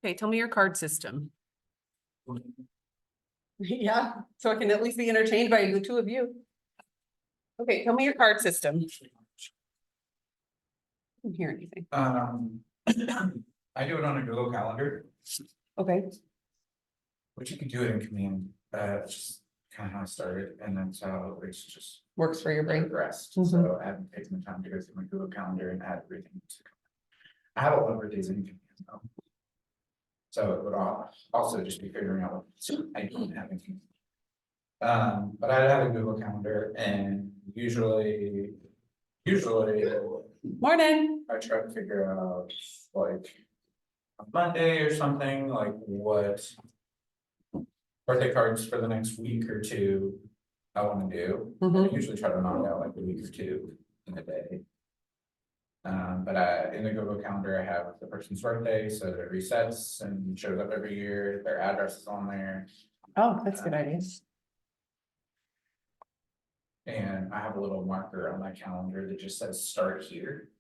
Okay, tell me your card system. Yeah, so I can at least be entertained by the two of you. Okay, tell me your card system. I don't hear anything. I do it on a Google Calendar, Okay, which you can do it in Command. It's just kind of how I started, and then so it's just works for your brain. progressed. Mhm. So I haven't taken the time to go through my Google Calendar and add everything to. I have a lot of days in Command though. So it would also just be figuring out what I don't have anything. But I have a Google Calendar, and usually Morning. I try to figure out like a Monday or something, like what birthday cards for the next week or two I want to do. And I usually try to knock out like a week or two in a day. But in the Google Calendar, I have the person's birthday, so that it resets and shows up every year. Their address is on there. Oh, that's a good idea. And I have a little marker on my calendar that just says start here,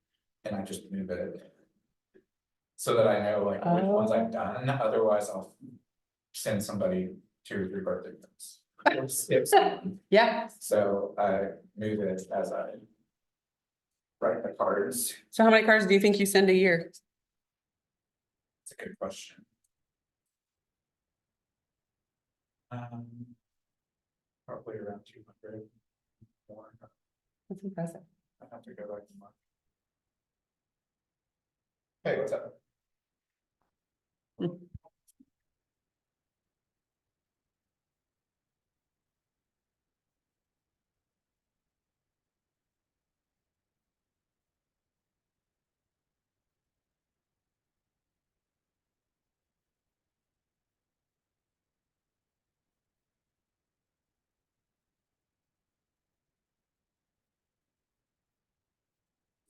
and I just move it. So that I know like which ones I've done, otherwise I'll send somebody 2 or 3 birthday notes. Yeah, So I move it as I write the cards. so how many cards do you think you send a year? It's a good question. Probably around 200 more. That's impressive. I have to go back to Mark. Hey, what's up?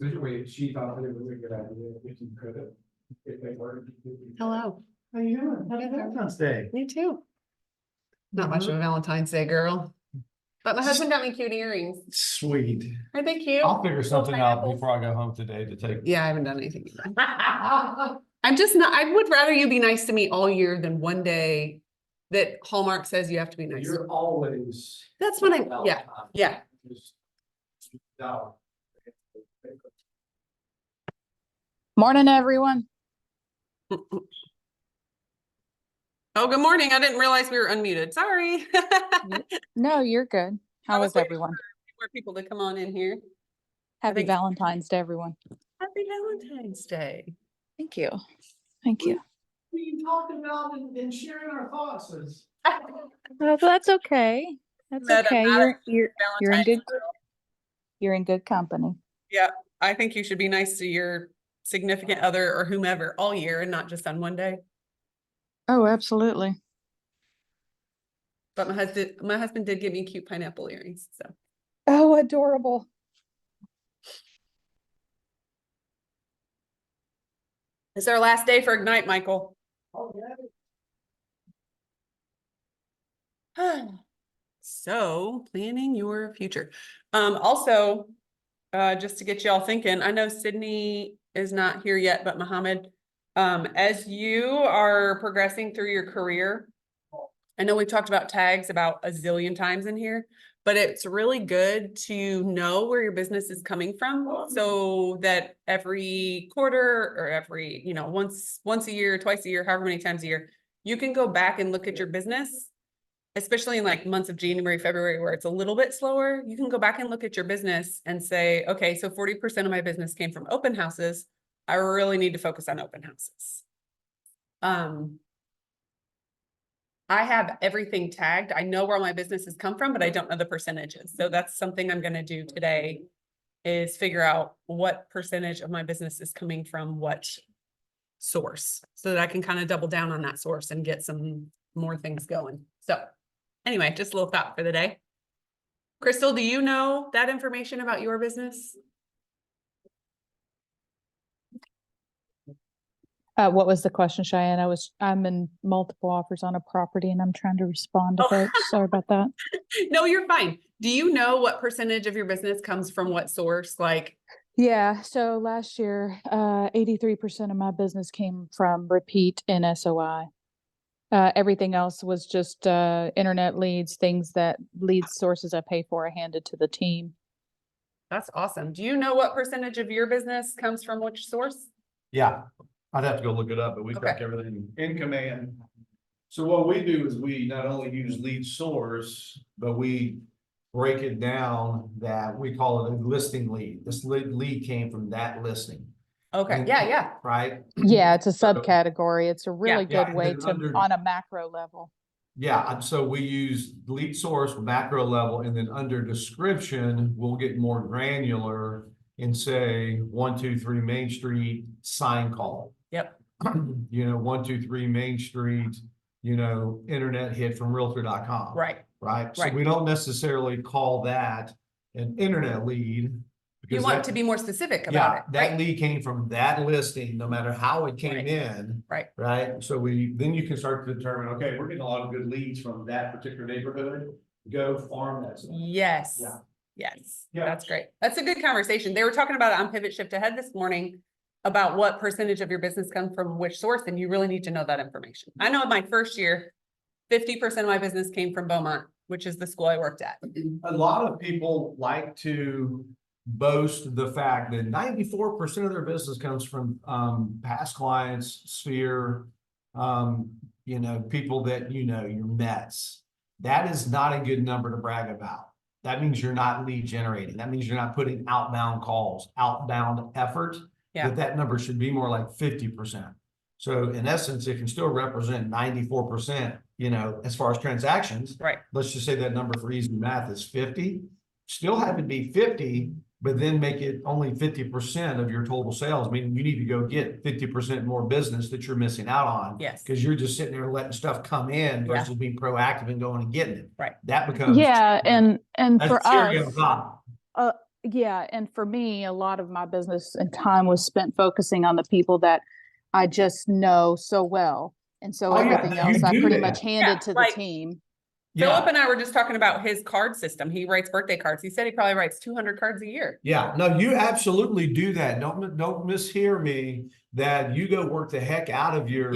Anyway, she thought that it was a good idea if you could, if they were. Hello. How you doing? Happy Valentine's Day. Me too. Not much of a Valentine's Day girl. But my husband got me cute earrings. Sweet. Are they cute? I'll figure something out pineapples. before I go home today to take. Yeah, I haven't done anything yet. I'm just not, I would rather you be nice to me all year than one day that Hallmark says you have to be nice. You're always. That's what yeah. No. Morning, everyone. Oh, good morning. I didn't realize we were unmuted. Sorry. No, you're good. I How was is waiting everyone? More people to come on in here. Happy think- Valentine's to everyone. Happy Valentine's Day. Thank you. Thank you. What are you talking about and sharing our thoughts is. Well, that's okay. That's Met a okay. not You're in Valentine's good girl. you're in good company. Yeah, I think you should be nice to your significant other or whomever all year and not just on one day. Oh, absolutely. But my husband did give me cute pineapple earrings. So Oh, adorable. it's our last day for Ignite, Michael. Oh, yeah. So planning your future. Also, just to get y'all thinking, I know Sydney is not here yet, but Mohammed, as you are progressing through your career, I know we've talked about tags about a zillion times in here, but it's really good to know where your business is coming from so that every quarter or every, once a year, twice a year, however many times a year, you can go back and look at your business. Especially in like months of January, February, where it's a little bit slower, you can go back and look at your business and say, okay, so 40% of my business came from open houses. I really need to focus on open houses. I have everything tagged. I know where my businesses come from, but I don't know the percentages. So that's something I'm going to do today is figure out what percentage of my business is coming from what source so that I can kind of double down on that source and get some more things going. So anyway, just a little thought for the day. Crystal, do you know that information about your business? What was the question, Cheyenne? I'm in multiple offers on a property and I'm trying to respond to folks. Sorry about that. No, you're fine. Do you know what percentage of your business comes from what source? Like Yeah, so last year, 83% of my business came from repeat NSOI. Everything else was just internet leads, lead sources I pay for, I handed to the team. That's awesome. Do you know what percentage of your business comes from which source? Yeah, I'd have to go look it up, but we track Okay. everything in command. So what we do is we not only use lead source, but we break it down that we call it a listing lead. This lead came from that listing, Okay, And- yeah. right? Yeah, it's a So- subcategory. It's a really Yeah, good and way then to, under- on a macro level. Yeah, and so we use lead source macro level, and then under description, we'll get more granular and say 123 Main Street sign call. Yep. 123 Main Street, internet hit from realtor.com. Right. Right? So Right. we don't necessarily call that an internet lead. You because want that- to be more specific about Yeah, it, that right? lead came from that listing, no matter how it came Right. in. Right. Right? So then you can start to determine, okay, we're getting a lot of good leads from that particular neighborhood. Go farm that stuff. Yes. Yeah. Yes, Yeah. that's great. That's a good conversation. They were talking about it on Pivot Shift Ahead this morning about what percentage of your business comes from which source, and you really need to know that information. I know in my first year, 50% of my business came from Beaumont, which is the school I worked at. A lot of people like to boast the fact that 94% of their business comes from past clients, sphere, people that your Mets. That is not a good number to brag about. That means you're not lead generating. That means you're not putting outbound calls, outbound effort. Yeah. That number should be more like 50%. So in essence, it can still represent 94%, as far as transactions. Right. Let's just say that number for easy math is 50. Still have it be 50, but then make it only 50% of your total sales, meaning you need to go get 50% more business that you're missing out on. Yes. Because you're just sitting there letting stuff come in Yeah. versus being proactive and going and getting it. Right. That becomes. Yeah, and that's for the cherry on us, top. yeah, and for me, a lot of my business and time was spent focusing on the people that I just know so well. And so Oh, yeah, everything you else I do pretty that. much handed Yeah, to the like- team. Philip Yeah, and I were just talking about his card system. He writes birthday cards. He said he probably writes 200 cards a year. yeah, no, you absolutely do that. Don't mishear me that you go work the heck out of your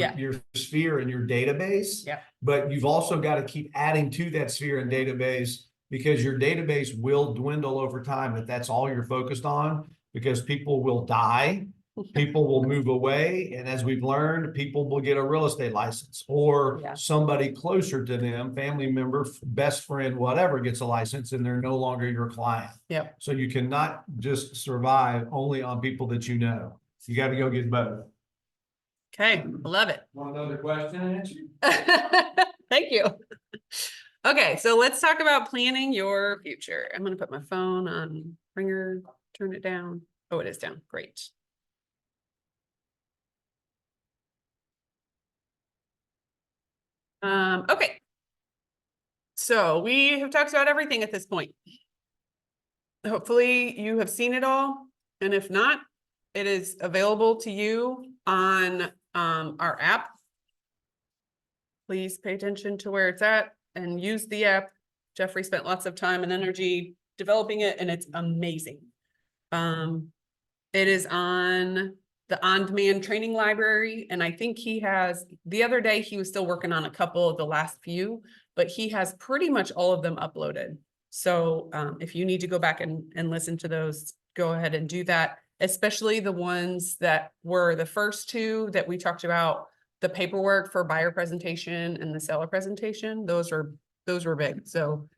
sphere and your database. Yeah. But you've also got to keep adding to that sphere and database because your database will dwindle over time if that's all you're focused on, because people will die. People will move away, and as we've learned, people will get a real estate license, or Yeah. somebody closer to them, family member, best friend, whatever, gets a license, and they're no longer your client. Yep. So you cannot just survive only on people that you know. You got to go get both. Okay, love it. Want another question answered? Thank you. Okay, so let's talk about planning your future. I'm gonna put my phone on ringer, turn it down. Oh, it is down. Great. Okay. So we have talked about everything at this point. Hopefully you have seen it all, and if not, it is available to you on our app. Please pay attention to where it's at and use the app. Jeffrey spent lots of time and energy developing it, and it's amazing. It is on the on-demand training library, and I think the other day he was still working on a couple of the last few, but he has pretty much all of them uploaded. So if you need to go back and listen to those, go ahead and do that, especially the ones that were the first two that we talked about, the paperwork for buyer presentation and the seller presentation. Those were big. So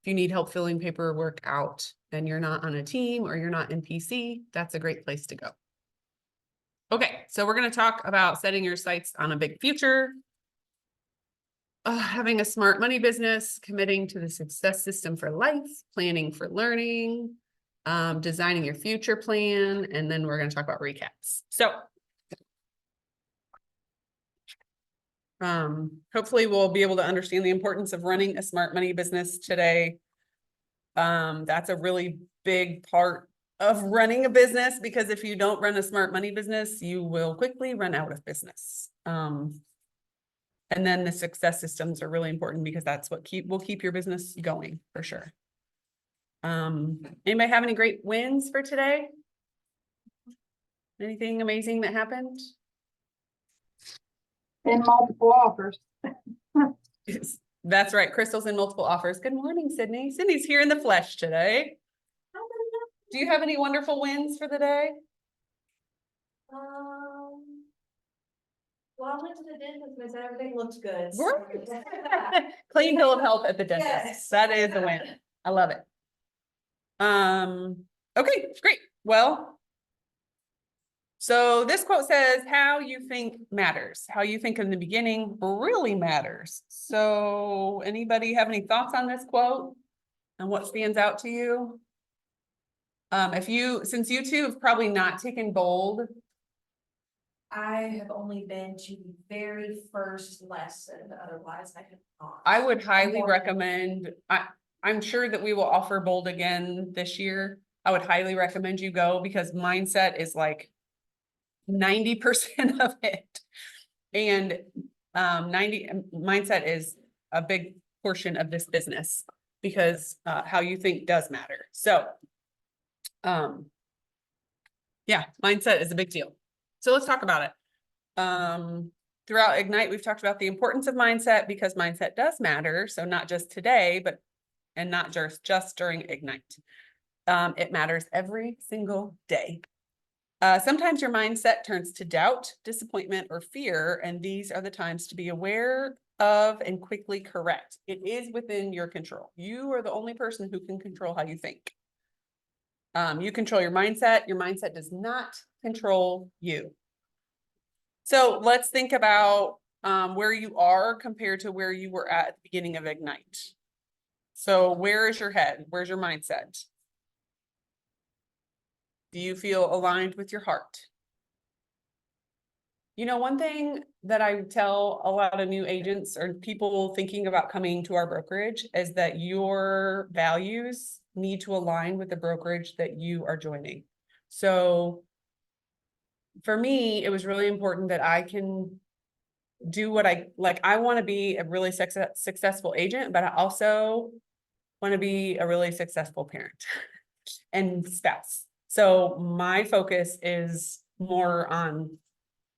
if you need help filling paperwork out and you're not on a team or you're not in PC, that's a great place to go. Okay, so we're going to talk about setting your sights on a big future, having a smart money business, committing to the success system for life, planning for learning, designing your future plan, and then we're going to talk about recaps. So hopefully we'll be able to understand the importance of running a smart money business today. That's a really big part of running a business, because if you don't run a smart money business, you will quickly run out of business. And then the success systems are really important, because that's what will keep your business going for sure. Anybody have any great wins for today? Anything amazing that happened? And multiple offers. That's right, Crystal's in multiple offers. Good morning, Sydney. Sydney's here in the flesh today. Do you have any wonderful wins for the day? Well, I went to the dentist and said everything looks good. so- Clean bill of health at the dentist. Yes. That is a win. I love it. Okay, great. Well. So this quote says, how you think matters. How you think in the beginning really matters. So anybody have any thoughts on this quote? And what stands out to you? Since you two have probably not taken bold, I have only been to the very first lesson, otherwise I have not. I would highly More. recommend, I'm sure that we will offer bold again this year. I would highly recommend you go because mindset is like 90% of it. And 90 mindset is a big portion of this business because how you think does matter. So yeah, mindset is a big deal. So let's talk about it. Throughout Ignite, we've talked about the importance of mindset because mindset does matter. So not just today, but and not just during Ignite. It matters every single day. Sometimes your mindset turns to doubt, disappointment, or fear, and these are the times to be aware of and quickly correct. It is within your control. You are the only person who can control how you think. You control your mindset. Your mindset does not control you. So let's think about where you are compared to where you were at the beginning of Ignite. So where is your head? Where's your mindset? Do you feel aligned with your heart? You know, one thing that I tell a lot of new agents or people thinking about coming to our brokerage is that your values need to align with the brokerage that you are joining. So for me, it was really important that I can do what I like. I want to be a really successful agent, but I also want to be a really successful parent and spouse. So my focus is more on,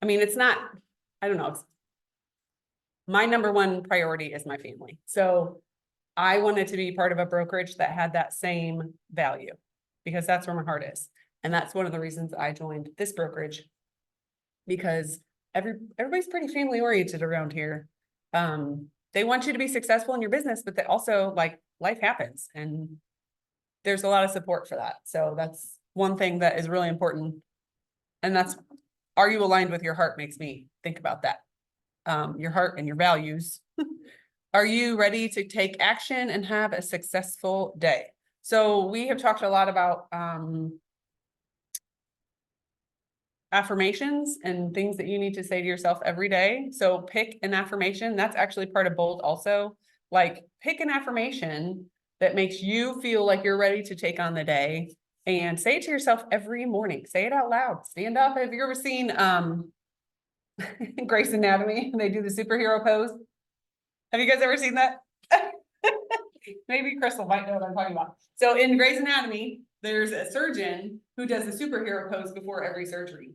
I mean, it's not, I don't know. My number one priority is my family. So I wanted to be part of a brokerage that had that same value because that's where my heart is. And that's one of the reasons I joined this brokerage because everybody's pretty family oriented around here. They want you to be successful in your business, but they also like life happens and there's a lot of support for that. So that's one thing that is really important. And that's, are you aligned with your heart makes me think about that. Your heart and your values. Are you ready to take action and have a successful day? So we have talked a lot about affirmations and things that you need to say to yourself every day. So pick an affirmation. That's actually part of bold also. Like pick an affirmation that makes you feel like you're ready to take on the day and say it to yourself every morning. Say it out loud. Stand up. Have you ever seen Grey's Anatomy? They do the superhero pose. Have you guys ever seen that? Maybe Crystal might know what I'm talking about. So in Grey's Anatomy, there's a surgeon who does the superhero pose before every surgery.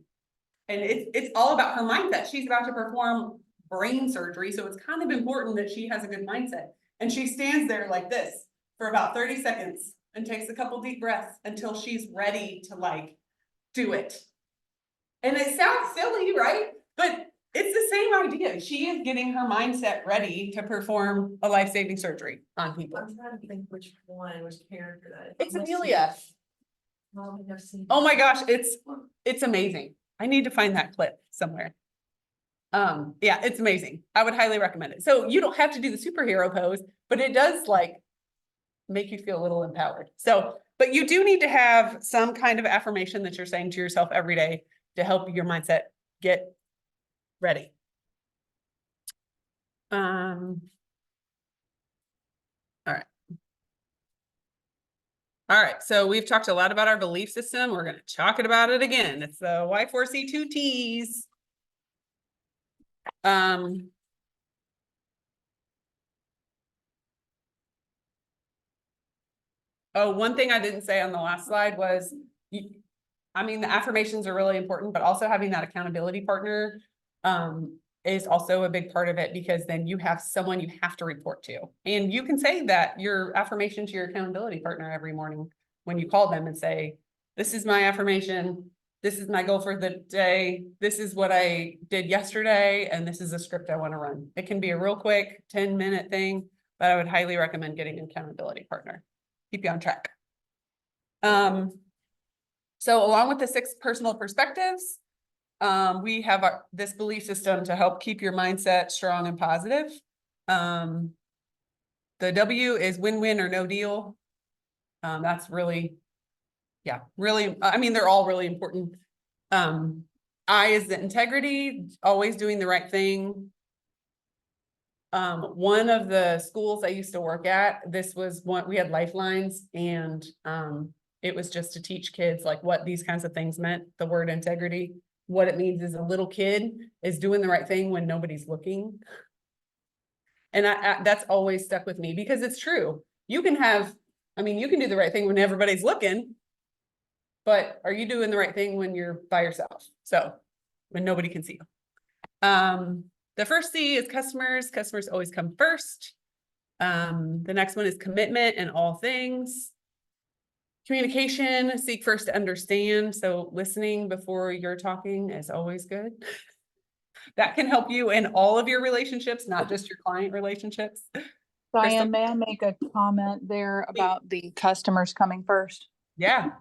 And it's all about her mindset. She's about to perform brain surgery. So it's kind of important that she has a good mindset. And she stands there like this for about 30 seconds and takes a couple deep breaths until she's ready to like do it. And it sounds silly, right? But it's the same idea. She is getting her mindset ready to perform a life-saving surgery on people. I'm trying to think which character that is. It's Amelia. I've seen. Oh my gosh, it's amazing. I need to find that clip somewhere. Yeah, it's amazing. I would highly recommend it. So you don't have to do the superhero pose, but it does like make you feel a little empowered. So, but you do need to have some kind of affirmation that you're saying to yourself every day to help your mindset get ready. All right. All right, so we've talked a lot about our belief system. We're going to talk about it again. It's the Y4C2Ts. Oh, one thing I didn't say on the last slide was I mean, the affirmations are really important, but also having that accountability partner is also a big part of it, because then you have someone you have to report to. And you can say that your affirmation to your accountability partner every morning when you call them and say, this is my affirmation, this is my goal for the day, this is what I did yesterday, and this is a script I want to run. It can be a real quick 10-minute thing, but I would highly recommend getting an accountability partner. Keep you on track. So along with the 6 personal perspectives, we have this belief system to help keep your mindset strong and positive. The W is win-win or no deal. That's really, yeah, really, I mean, they're all really important. I is the integrity, always doing the right thing. One of the schools I used to work at, this was one, we had lifelines, and it was just to teach kids like what these kinds of things meant, the word integrity. What it means is a little kid is doing the right thing when nobody's looking. And that's always stuck with me, because it's true. You can have, I mean, you can do the right thing when everybody's looking, but are you doing the right thing when you're by yourself? So when nobody can see you. The first C is customers. Customers always come first. The next one is commitment in all things. Communication, seek first to understand. So listening before you're talking is always good. That can help you in all of your relationships, not just your client relationships. Diane, may I make a comment there about the customers coming first? Yeah.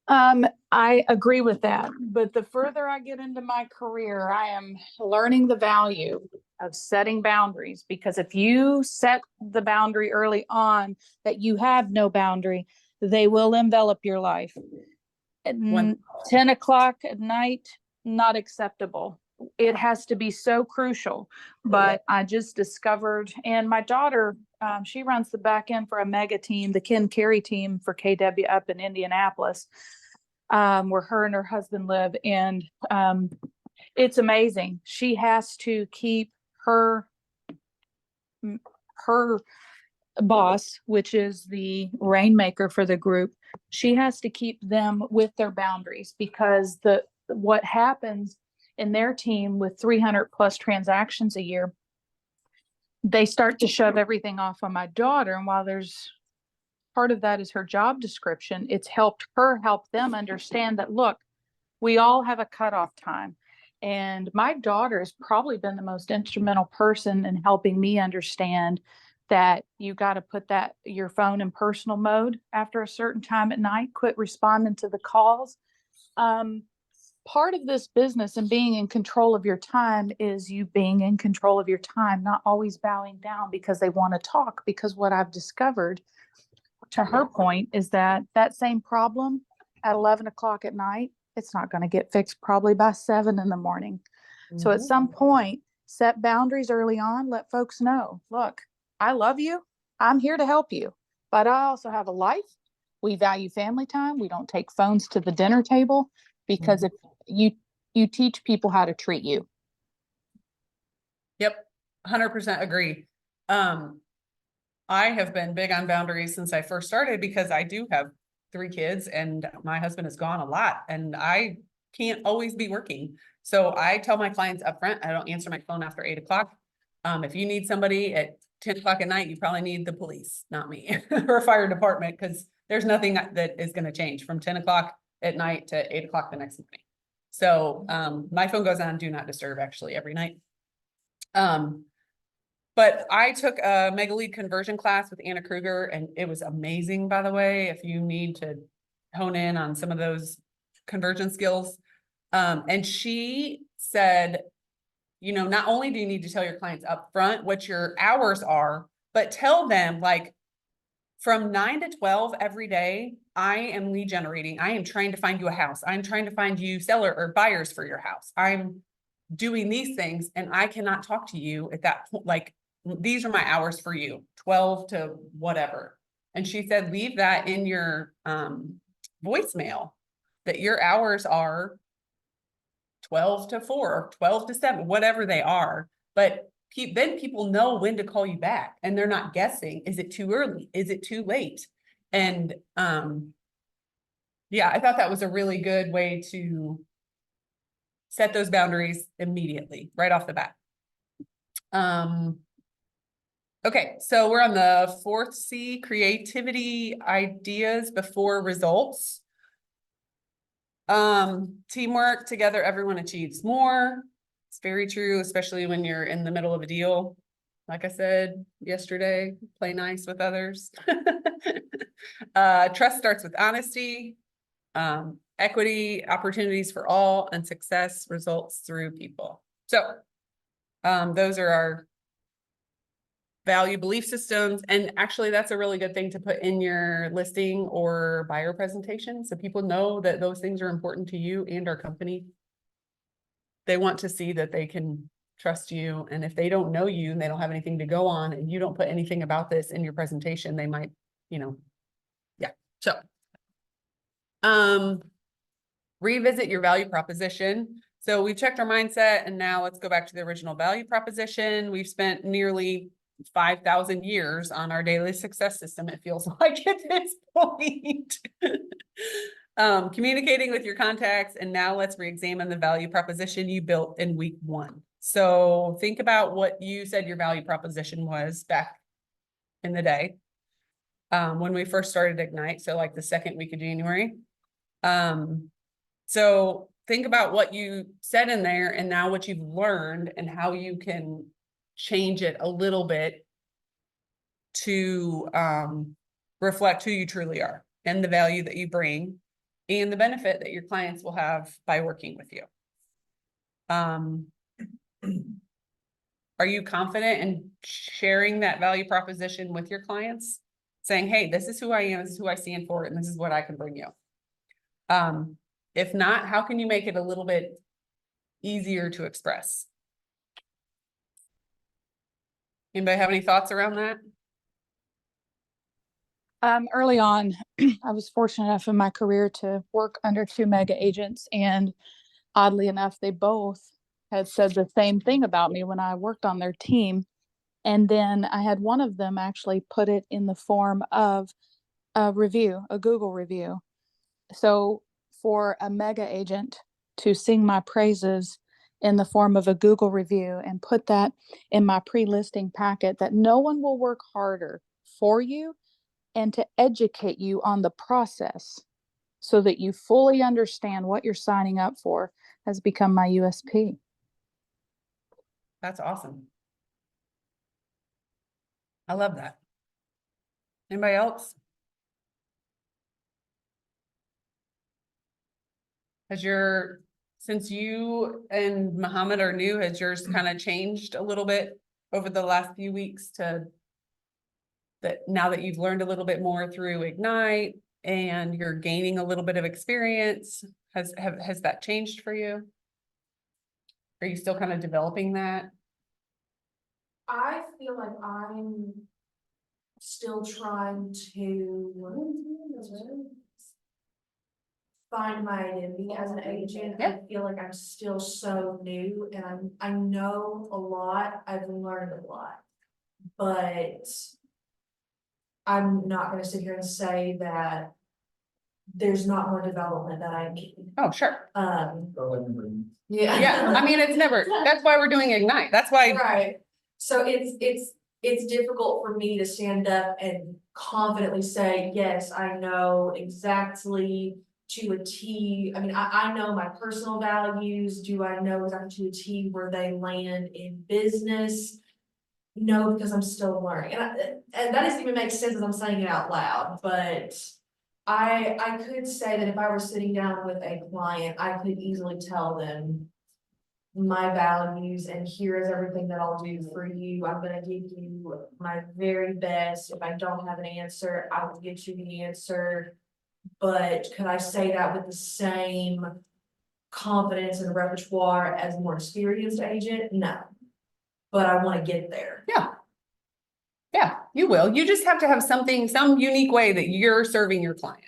I agree with that, but the further I get into my career, I am learning the value of setting boundaries, because if you set the boundary early on that you have no boundary, they will envelop your life. At 10 o'clock at night, not acceptable. It has to be so crucial. But I just discovered, and my daughter, she runs the back end for a mega team, the Ken Carey team for KW up in Indianapolis, where her and her husband live. And it's amazing. She has to keep her boss, which is the rainmaker for the group, she has to keep them with their boundaries, because what happens in their team with 300 plus transactions a year, they start to shove everything off on my daughter. And while there's part of that is her job description, it's helped her help them understand that, look, we all have a cutoff time. And my daughter has probably been the most instrumental person in helping me understand that you got to put your phone in personal mode after a certain time at night, quit responding to the calls. Part of this business and being in control of your time is you being in control of your time, not always bowing down because they want to talk. Because what I've discovered, to her point, is that same problem at 11 o'clock at night, it's not going to get fixed probably by 7 in the morning. So at some point, set boundaries early on, let folks know, look, I love you. I'm here to help you, but I also have a life. We value family time. We don't take phones to the dinner table, because if you teach people how to treat you. Yep. 100% agree. I have been big on boundaries since I first started, because I do have 3 kids and my husband is gone a lot and I can't always be working. So I tell my clients up front, I don't answer my phone after 8 o'clock. If you need somebody at 10 o'clock at night, you probably need the police, not me, or a fire department, because there's nothing that is going to change from 10 o'clock at night to 8 o'clock the next morning. So my phone goes on do not disturb actually every night. But I took a mega lead conversion class with Anna Kruger, and it was amazing, by the way, if you need to hone in on some of those conversion skills. And she said, you know, not only do you need to tell your clients up front what your hours are, but tell them, like, from 9 to 12 every day, I am lead generating. I am trying to find you a house. I'm trying to find you seller or buyers for your house. I'm doing these things, and I cannot talk to you at that point. Like, these are my hours for you, 12 to whatever. And she said, leave that in your voicemail, that your hours are 12 to 4 or 12 to 7, whatever they are. But then people know when to call you back, and they're not guessing. Is it too early? Is it too late? And yeah, I thought that was a really good way to set those boundaries immediately, right off the bat. Okay, so we're on the fourth C, creativity, ideas before results. Teamwork, together everyone achieves more. It's very true, especially when you're in the middle of a deal. Like I said yesterday, play nice with others. Trust starts with honesty, equity, opportunities for all, and success results through people. So, those are our value belief systems. And actually, that's a really good thing to put in your listing or buyer presentation. So people know that those things are important to you and our company. They want to see that they can trust you. And if they don't know you and they don't have anything to go on and you don't put anything about this in your presentation, they might, yeah. So, revisit your value proposition. So we've checked our mindset and now let's go back to the original value proposition. We've spent nearly 5,000 years on our daily success system, it feels like at this point. Communicating with your contacts, and now let's re-examine the value proposition you built in week 1. So think about what you said your value proposition was back in the day, when we first started Ignite, so like the second week of January. So think about what you said in there and now what you've learned and how you can change it a little bit to reflect who you truly are and the value that you bring and the benefit that your clients will have by working with you. Are you confident in sharing that value proposition with your clients? Saying, hey, this is who I am, this is who I stand for, and this is what I can bring you. If not, how can you make it a little bit easier to express? Anybody have any thoughts around that? Early on, I was fortunate enough in my career to work under 2 mega agents, and oddly enough, they both had said the same thing about me when I worked on their team. And then I had one of them actually put it in the form of a review, a Google review. So for a mega agent to sing my praises in the form of a Google review and put that in my pre-listing packet, that no one will work harder for you and to educate you on the process so that you fully understand what you're signing up for, has become my USP. That's awesome. I love that. Anybody else? Since you and Muhammad are new, has yours kind of changed a little bit over the last few weeks that now that you've learned a little bit more through Ignite and you're gaining a little bit of experience, has that changed for you? Are you still kind of developing that? I feel like I'm still trying to find my identity as an agent. Yeah. I feel like I'm still so new and I know a lot, I've learned a lot, but I'm not gonna sit here and say that there's not more development that I need. Oh, sure. Yeah. Yeah, I mean, it's never, that's why we're doing Ignite. That's why, Right, so it's difficult for me to stand up and confidently say, yes, I know exactly to a T. I mean, I know my personal values. Do I know exactly to a T where they land in business? No, because I'm still learning, and that doesn't even make sense as I'm saying it out loud, but I could say that if I were sitting down with a client, I could easily tell them my values and here is everything that I'll do for you. I'm gonna give you my very best. If I don't have an answer, I will get you the answer. But could I say that with the same confidence and repertoire as a more experienced agent? No. But I wanna get there. yeah, you will. You just have to have some unique way that you're serving your clients.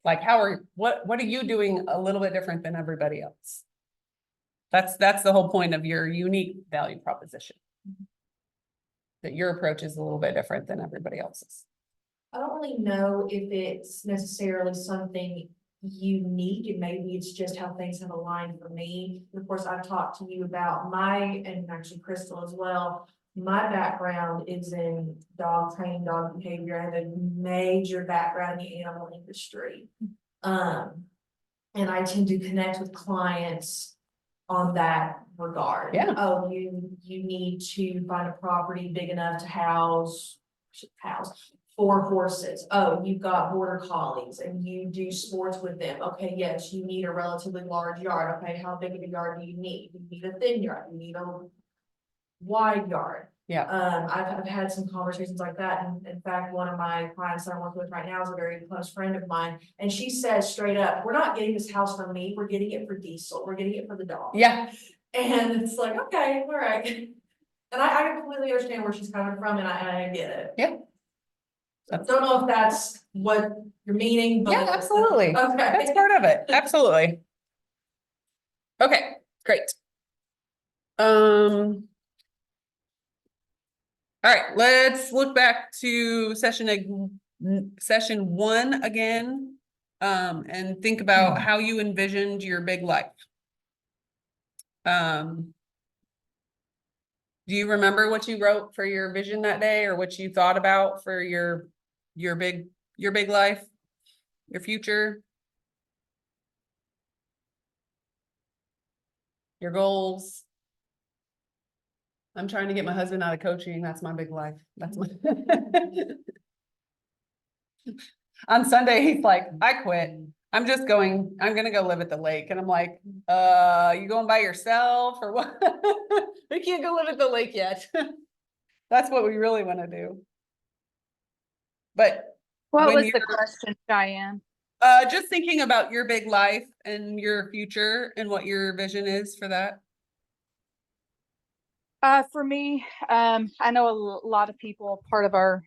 Like what are you doing a little bit different than everybody else? That's the whole point of your unique value proposition. That your approach is a little bit different than everybody else's. I don't really know if it's necessarily something unique, and maybe it's just how things have aligned for me. And of course, I've talked to you about and actually Crystal as well. My background is in dog training, dog behavior. I have a major background in the animal industry. And I tend to connect with clients on that regard. Yeah. Oh, you need to find a property big enough to house 4 horses. Oh, you've got border collies and you do sports with them. Okay, yes, you need a relatively large yard. Okay, how big of a yard do you need? You need a thin yard, you need a wide yard. Yeah. I've had some conversations like that, and in fact, one of my clients that I'm working with right now is a very close friend of mine, and she says straight up, we're not getting this house for me, we're getting it for Diesel, we're getting it for the dog. Yeah, And it's like, okay, all right. And I completely understand where she's coming from, and I get it. Yeah. So I don't know if that's what you're meaning, but. yeah, absolutely. Okay. That's part of it. Absolutely. Okay, great. All right, let's look back to session 1 again. And think about how you envisioned your big life. Do you remember what you wrote for your vision that day, or what you thought about for your big life, your future? Your goals? I'm trying to get my husband out of coaching. That's my big life. That's my. On Sunday, he's like, I quit. I'm gonna go live at the lake. And I'm like, you going by yourself or what? We can't go live at the lake yet. That's what we really want to do. But What when was the you're- question, Cheyenne? just thinking about your big life and your future and what your vision is for that. For me, I know a lot of people, part of our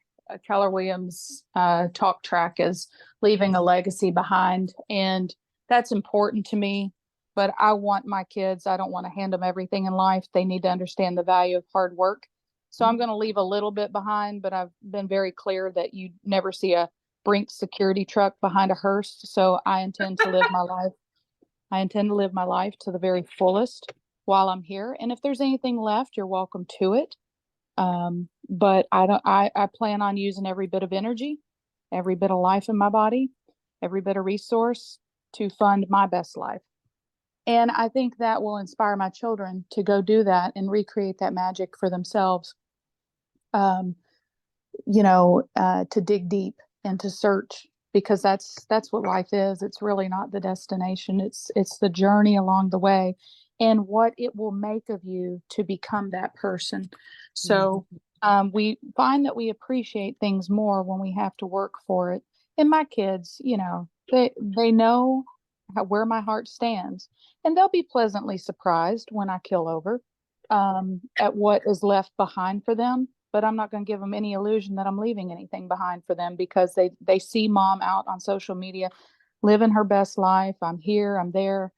Keller Williams talk track is leaving a legacy behind. And that's important to me. But I want my kids, I don't want to hand them everything in life. They need to understand the value of hard work. So I'm going to leave a little bit behind, but I've been very clear that you never see a Brinks security truck behind a hearse. So I intend to live my life. I intend to live my life to the very fullest while I'm here. And if there's anything left, you're welcome to it. But I plan on using every bit of energy, every bit of life in my body, every bit of resource to fund my best life. And I think that will inspire my children to go do that and recreate that magic for themselves. To dig deep and to search, because that's what life is. It's really not the destination. It's the journey along the way and what it will make of you to become that person. So we find that we appreciate things more when we have to work for it. And my kids, they know where my heart stands, and they'll be pleasantly surprised when I kill over at what is left behind for them. But I'm not going to give them any illusion that I'm leaving anything behind for them, because they see mom out on social media living her best life. I'm here, I'm there.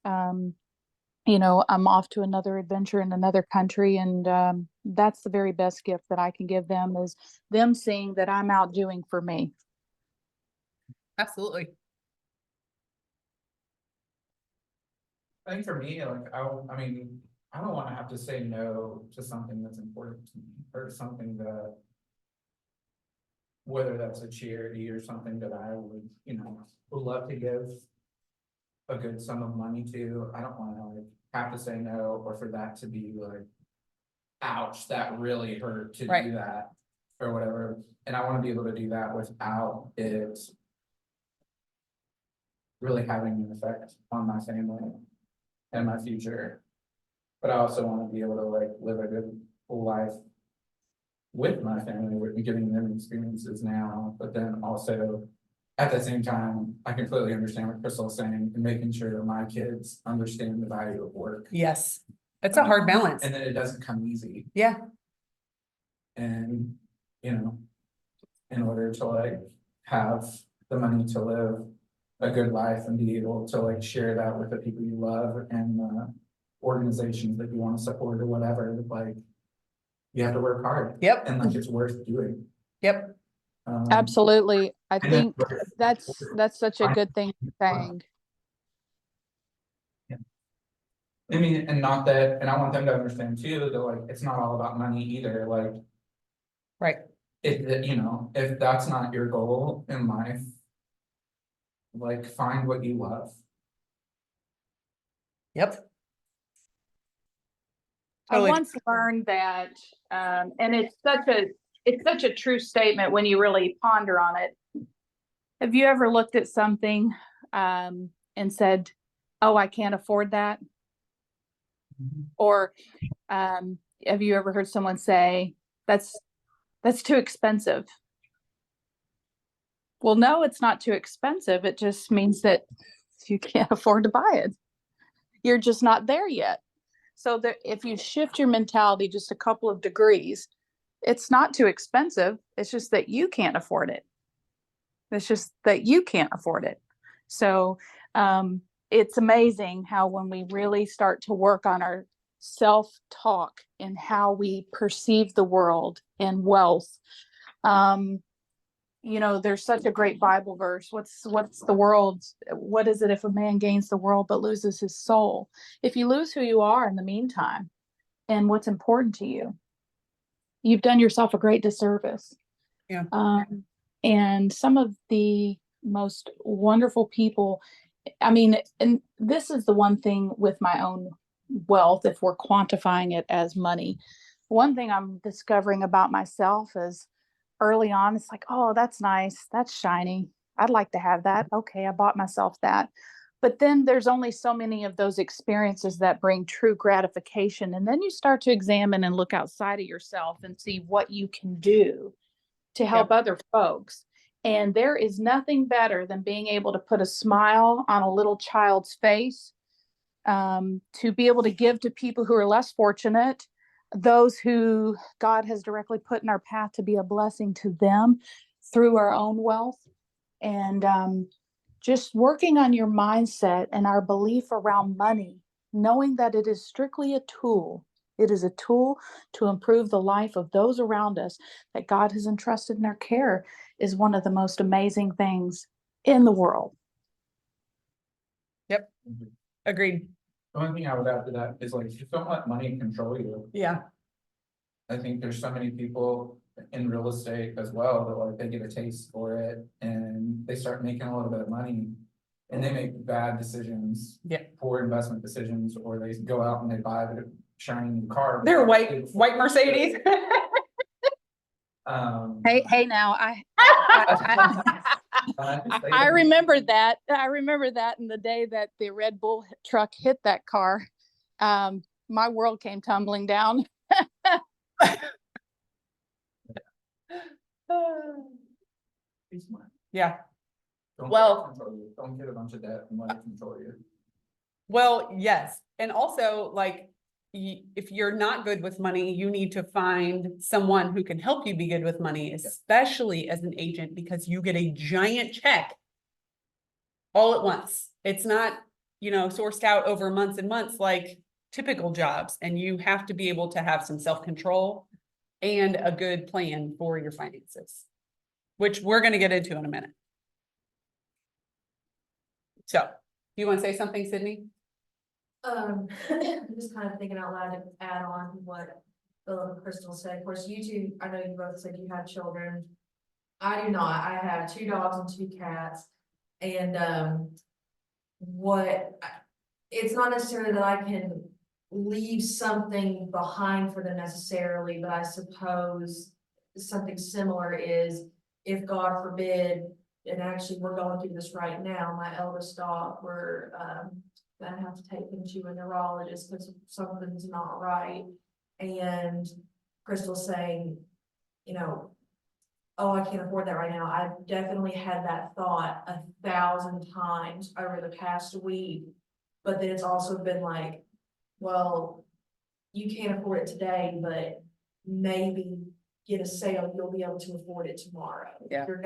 I'm off to another adventure in another country. And that's the very best gift that I can give them, is them seeing that I'm out doing for me. Absolutely. I think for me, like, I don't wanna have to say no to something that's important to me, or something that. Whether that's a charity or something that I would love to give. A good sum of money to, I don't wanna have to say no, or for that to be like. Ouch, that really hurt to Right. do that, or whatever, and I wanna be able to do that without it. Really having an effect on my family and my future. But I also want to be able to live a good full life with my family, with me giving them experiences now, but then also at the same time, I completely understand what Crystal's saying, and making sure my kids understand the value of work. Yes. It's a hard balance. And that it doesn't come easy, Yeah. and, in order to have the money to live a good life and be able to share that with the people you love and organizations that you want to support or whatever, you have to work hard. Yep. And it's worth doing. Yep. Absolutely. I And then- think that's such a good thing you're saying. I mean, and not that, and I want them to understand too, that like, it's not all about money either, like, Right. if, you know, if that's not your goal in life. Like, find what you love. Yep. I Totally. once learned that, and it's such a true statement when you really ponder on it. Have you ever looked at something, and said, "Oh, I can't afford that"? Or, have you ever heard someone say, that's too expensive"? Well, no, it's not too expensive. It just means that you can't afford to buy it. You're just not there yet. So that if you shift your mentality just a couple of degrees, it's not too expensive. It's just that you can't afford it. It's just that you can't afford it. So it's amazing how when we really start to work on our self-talk and how we perceive the world and wealth, there's such a great Bible verse. What's the world? What is it if a man gains the world but loses his soul? If you lose who you are in the meantime and what's important to you, you've done yourself a great disservice. Yeah. And some of the most wonderful people, I mean, and this is the one thing with my own wealth, if we're quantifying it as money, one thing I'm discovering about myself is early on, it's like, oh, that's nice. That's shiny. I'd like to have that. Okay, I bought myself that. But then there's only so many of those experiences that bring true gratification. And then you start to examine and look outside of yourself and see what you can do to help other folks. And there is nothing better than being able to put a smile on a little child's face, to be able to give to people who are less fortunate, those who God has directly put in our path to be a blessing to them through our own wealth. And just working on your mindset and our belief around money, knowing that it is strictly a tool. It is a tool to improve the life of those around us that God has entrusted in our care is one of the most amazing things in the world. Yep. Agreed. The only thing I would add to that is like, just don't let money control you. Yeah. I think there's so many people in real estate as well that like they get a taste for it and they start making a little bit of money. And they make bad decisions. Yeah. Poor investment decisions, or they go out and they buy the shiny new car. They're white Mercedes. Hey, now I remember that. I remember that in the day that the Red Bull truck hit that car. My world came tumbling down. Be smart. Yeah. Don't Well- let it control you. Don't get a bunch of debt and let it control you. Well, yes. And also, like, if you're not good with money, you need to find someone who can help you be good with money, especially as an agent, because you get a giant check all at once. It's not, sourced out over months and months like typical jobs. And you have to be able to have some self-control and a good plan for your finances, which we're going to get into in a minute. So, do you want to say something, Sydney? I'm just kind of thinking out loud to add on to what Philip and Crystal said. Of course, you two, I know you both said you have children. I do not. I have 2 dogs and 2 cats. And it's not necessarily that I can leave something behind for them necessarily, but I suppose something similar is if God forbid, and actually we're going through this right now, my eldest dog, we're gonna have to take him to a neurologist because something's not right. And Crystal's saying, oh, I can't afford that right now. I've definitely had that thought 1,000 times over the past week. But then it's also been like, well, you can't afford it today, but maybe get a sale, you'll be able to afford it tomorrow. Yeah. We're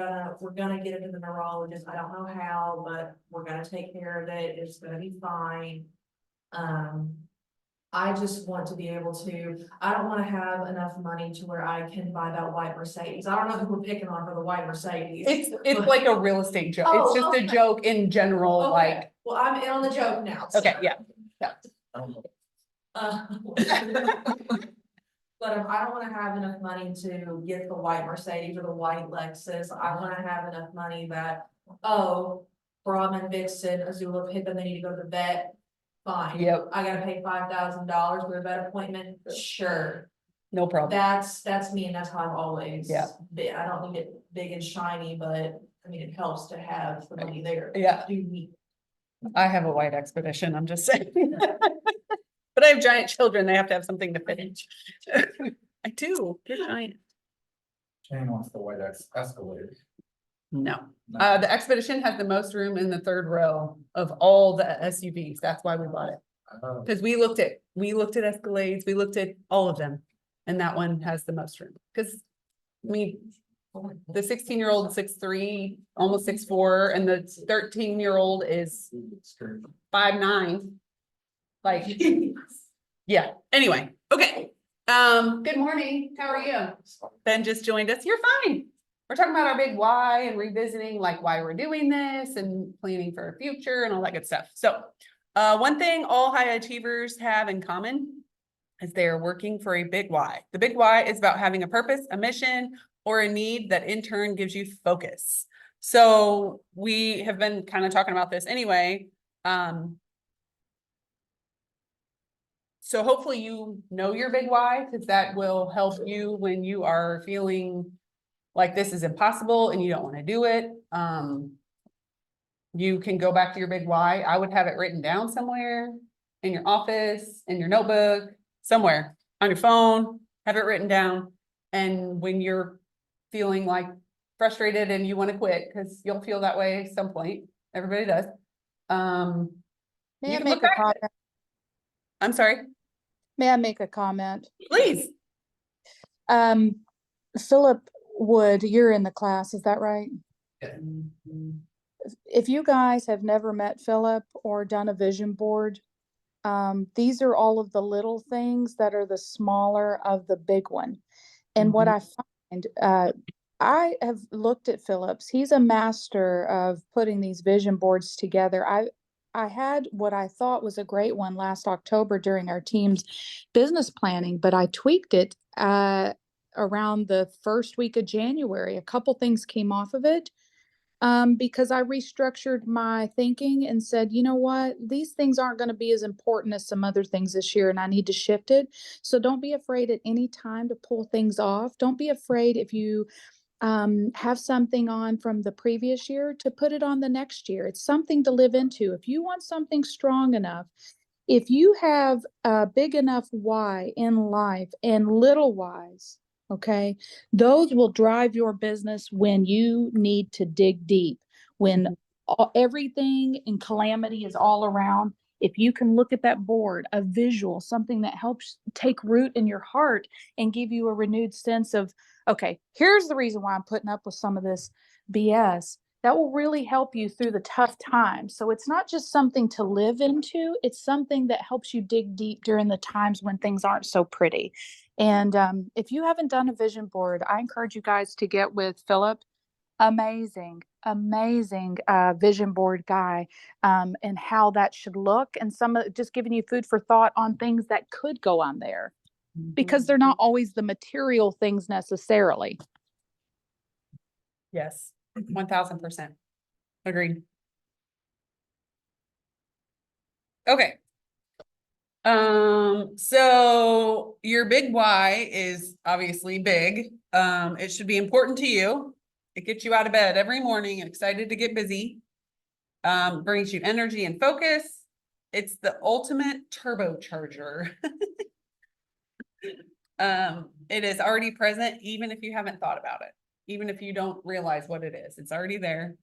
gonna get it to the neurologist. I don't know how, but we're gonna take care of it. It's gonna be fine. I just want to be able to, I don't wanna have enough money to where I can buy that white Mercedes. I don't know who we're picking on for the white Mercedes. It's like a real estate joke. It's Oh, just a okay. joke in general, Okay, like, well, I'm in on the joke now. so. okay, yeah. Uh, But I don't wanna have enough money to get the white Mercedes or the white Lexus. I wanna have enough money that, oh, Brahman, Vixen, Azula, Pippin, they need to go to the vet. Fine. Yep. I gotta pay $5,000 for a vet appointment, sure. No problem. That's me and that's how I've always Yeah. been. I don't need it big and shiny, but I mean, it helps to have the money there. Yeah. Do we? I have a white Expedition, I'm just saying. But I have giant children, they have to have something to fit in. I do, they're giant. Shane wants the white Escalade. No, the Expedition has the most room in the third row of all the SUVs, that's why we bought it. Oh, Cause we looked at Escalades, we looked at all of them, and that one has the most room, cause. I mean, the 16-year-old 6'3", almost 6'4", and the 13-year-old is screw. 5'9". Like, yeah, anyway, okay. Good morning, how are you? Ben just joined us, you're fine. We're talking about our big why and revisiting like why we're doing this and planning for our future and all that good stuff. So, one thing all high achievers have in common is they are working for a big why. The big why is about having a purpose, a mission, or a need that in turn gives you focus. So we have been kind of talking about this anyway. So hopefully you know your big why, because that will help you when you are feeling like this is impossible and you don't want to do it. You can go back to your big why. I would have it written down somewhere in your office, in your notebook, somewhere on your phone, have it written down. And when you're feeling like frustrated and you want to quit, because you'll feel that way at some point, everybody does. May You I can make look a back. comment? I'm sorry, May I make a comment? please. Philip Wood, you're in the class, is that right? If you guys have never met Philip or done a vision board, these are all of the little things that are the smaller of the big one. And what I find, I have looked at Philip's, he's a master of putting these vision boards together. I had what I thought was a great one last October during our team's business planning, but I tweaked it around the first week of January. A couple things came off of it because I restructured my thinking and said, you know what, these things aren't going to be as important as some other things this year, and I need to shift it. So don't be afraid at any time to pull things off. Don't be afraid if you have something on from the previous year to put it on the next year. It's something to live into. If you want something strong enough, if you have a big enough why in life and little whys, okay, those will drive your business when you need to dig deep, when everything in calamity is all around. If you can look at that board, a visual, something that helps take root in your heart and give you a renewed sense of, okay, here's the reason why I'm putting up with some of this BS. That will really help you through the tough times. So it's not just something to live into, it's something that helps you dig deep during the times when things aren't so pretty. And if you haven't done a vision board, I encourage you guys to get with Philip. Amazing vision board guy, and how that should look, and some of just giving you food for thought on things that could go on there, because they're not always the material things necessarily. Yes, 1000%. Agreed. Okay. So your big why is obviously big. It should be important to you. It gets you out of bed every morning and excited to get busy. Brings you energy and focus. It's the ultimate turbocharger. It is already present, even if you haven't thought about it, even if you don't realize what it is, it's already there.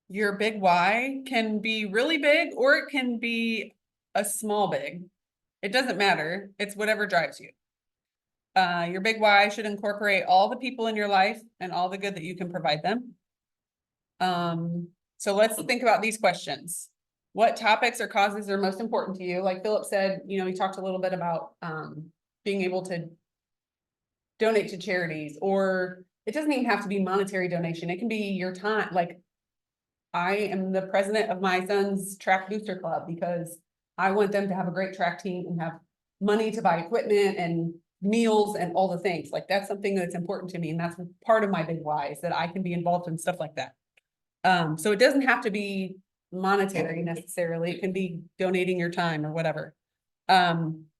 Your big why can be really big, or it can be a small big. It doesn't matter. It's whatever drives you. Your big why should incorporate all the people in your life and all the good that you can provide them. So let's think about these questions. what topics or causes are most important to you? Like Philip said, you know, he talked a little bit about, being able to donate to charities, or it doesn't even have to be monetary donation. It can be your time. Like, I am the president of my son's track booster club because I want them to have a great track team and have money to buy equipment and meals and all the things. Like, that's something that's important to me. And that's part of my big why, is that I can be involved in stuff like that. So it doesn't have to be monetary necessarily. It can be donating your time or whatever.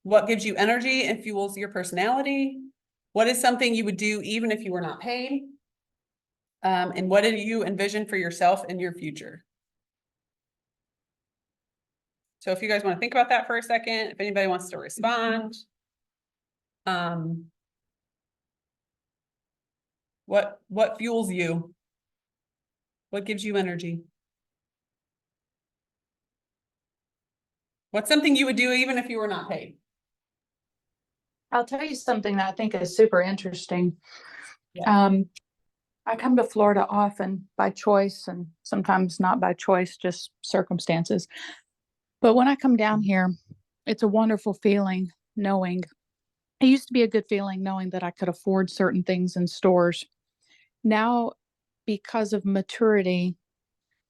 What gives you energy and fuels your personality? What is something you would do even if you were not paid? And what do you envision for yourself and your future? So if you guys want to think about that for a second, if anybody wants to respond. What fuels you? What gives you energy? What's something you would do even if you were not paid? I'll tell you something that I think is super interesting. Yeah. I come to Florida often by choice and sometimes not by choice, just circumstances. But when I come down here, it's a wonderful feeling knowing, it used to be a good feeling knowing that I could afford certain things in stores. Now, because of maturity,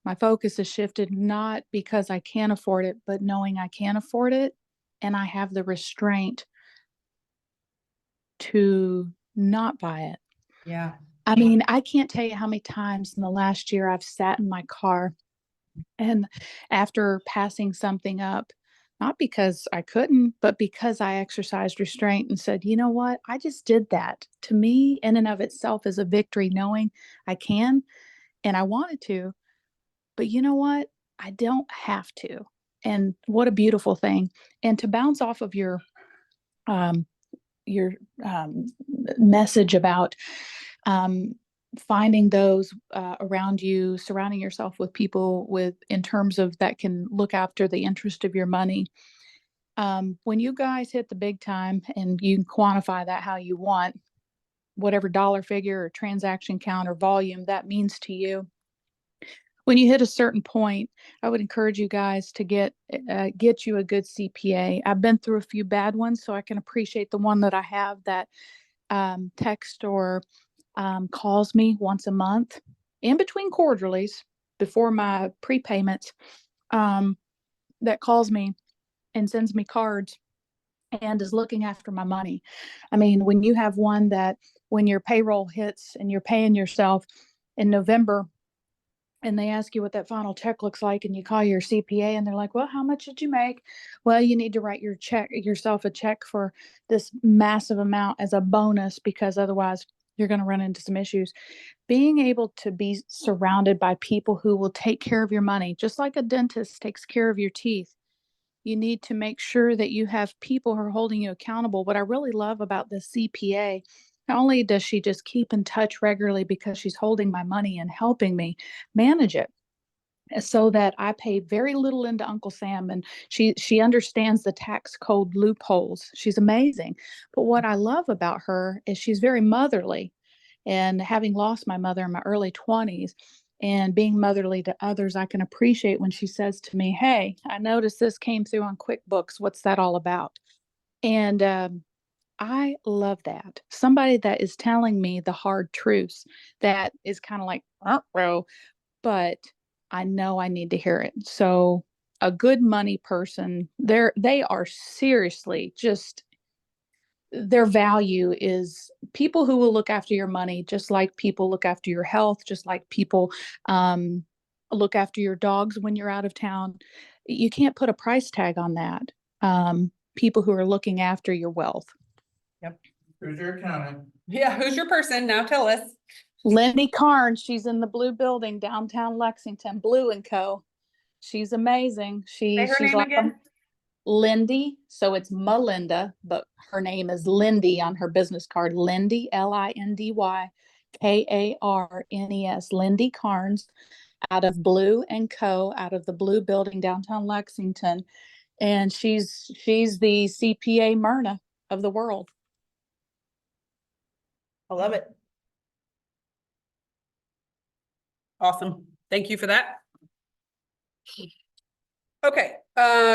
my focus has shifted, not because I can't afford it, but knowing I can afford it and I have the restraint to not buy it. Yeah. I mean, I can't tell you how many times in the last year I've sat in my car and after passing something up, not because I couldn't, but because I exercised restraint and said, you know what, I just did that. To me, in and of itself, is a victory, knowing I can and I wanted to. But you know what? I don't have to. And what a beautiful thing. And to bounce off of um, your message about um, finding those around you, surrounding yourself with people with in terms of that can look after the interest of your money. When you guys hit the big time, and you can quantify that how you want, whatever dollar figure or transaction count or volume that means to you. When you hit a certain point, I would encourage you guys to get you a good CPA. I've been through a few bad ones, so I can appreciate the one that I have that text or calls me once a month in between quarterlies before my prepayments, that calls me and sends me cards and is looking after my money. I mean, when you have one that when your payroll hits and you're paying yourself in November and they ask you what that final check looks like and you call your CPA and they're like, well, how much did you make? Well, you need to write yourself a check for this massive amount as a bonus, because otherwise you're going to run into some issues. Being able to be surrounded by people who will take care of your money, just like a dentist takes care of your teeth. You need to make sure that you have people who are holding you accountable. What I really love about the CPA, not only does she just keep in touch regularly because she's holding my money and helping me manage it, so that I pay very little into Uncle Sam, and she understands the tax code loopholes. She's amazing. But what I love about her is she's very motherly. And having lost my mother in my early 20s and being motherly to others, I can appreciate when she says to me, hey, I noticed this came through on QuickBooks. What's that all about? And I love that. Somebody that is telling me the hard truths, that is kind of like, bro, but I know I need to hear it. So a good money person, they are seriously just, their value is people who will look after your money, just like people look after your health, just like people look after your dogs when you're out of town. You can't put a price tag on that. People who are looking after your wealth. Yep. Who's your accountant? Yeah. Who's your person? Now tell us. Lindy Carnes, she's in the blue building, downtown Lexington, Blue and Co. She's amazing. Say her She's name like again. Lindy, so it's Melinda, but her name is Lindy on her business card. Lindy, Lindy Karnes, Lindy Carnes, out of Blue and Co. out of the Blue Building, downtown Lexington, and she's the CPA Myrna of the world. I love it. Awesome. Thank you for that. Okay,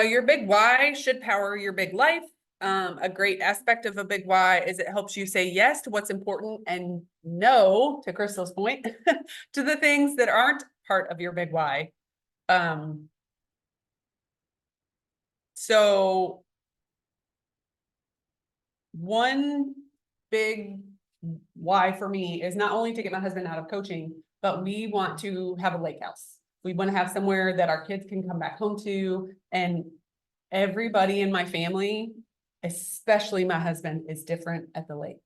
your big why should power your big life. A great aspect of a big why is it helps you say yes to what's important and no, to Crystal's point, to the things that aren't part of your big why. So one big why for me is not only to get my husband out of coaching, but we want to have a lake house. We want to have somewhere that our kids can come back home to, and everybody in my family, especially my husband, is different at the lake.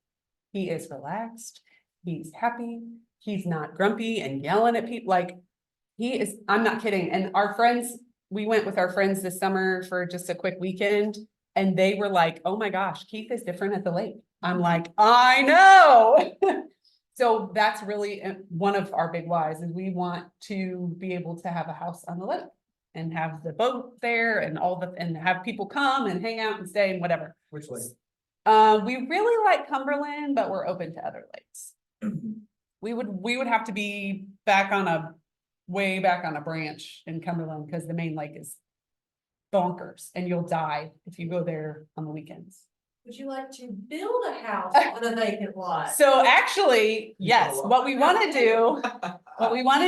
He is relaxed, he's happy, he's not grumpy and yelling at people. Like, he is, I'm not kidding. And our friends, we went with our friends this summer for just a quick weekend, and they were like, oh my gosh, Keith is different at the lake. I'm like, I know. So that's really one of our big whys, is we want to be able to have a house on the lake and have the boat there and and have people come and hang out and stay and whatever. Which lake? We really like Cumberland, but we're open to other lakes. We would have to be way back on a branch in Cumberland, because the main lake is bonkers and you'll die if you go there on the weekends. Would you like to build a house on a vacant lot? So actually, yes, what we want to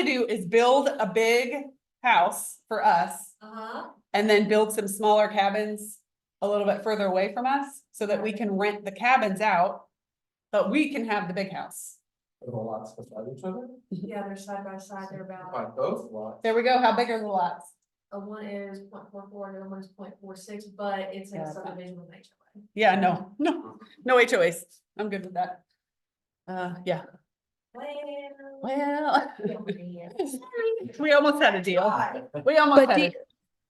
do is build a big house for us Uh-huh. and then build some smaller cabins a little bit further away from us so that we can rent the cabins out, but we can have the big house. Are the lots beside each other? Yeah, they're side by side, they're about, By both lots? There we go. How big are the lots? one is 0.44 and the other one is 0.46, but it's in Yeah, a subdivision with HOA. Yeah, no HOAs. I'm good with that. Yeah, well, we almost had a deal. We almost had it.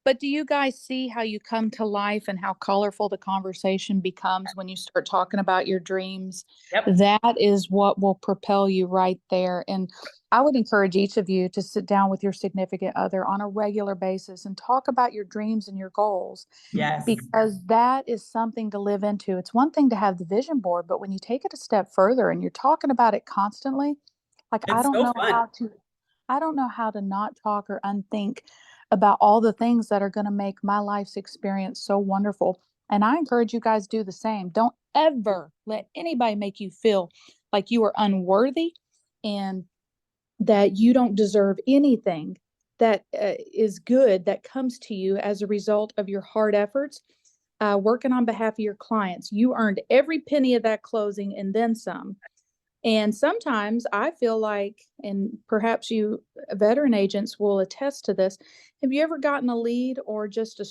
But do you guys see how you come to life and how colorful the conversation becomes when you start talking about your dreams? Yep. That is what will propel you right there. And I would encourage each of you to sit down with your significant other on a regular basis and talk about your dreams and your goals, Yes. because that is something to live into. It's one thing to have the vision board, but when you take it a step further and you're talking about it constantly, like I It's don't so know fun. I don't know how to not talk or unthink about all the things that are going to make my life's experience so wonderful. And I encourage you guys do the same. Don't ever let anybody make you feel like you are unworthy and that you don't deserve anything that is good that comes to you as a result of your hard efforts working on behalf of your clients. You earned every penny of that closing and then some. And sometimes I feel like, and perhaps you veteran agents will attest to this, have you ever gotten a lead or just a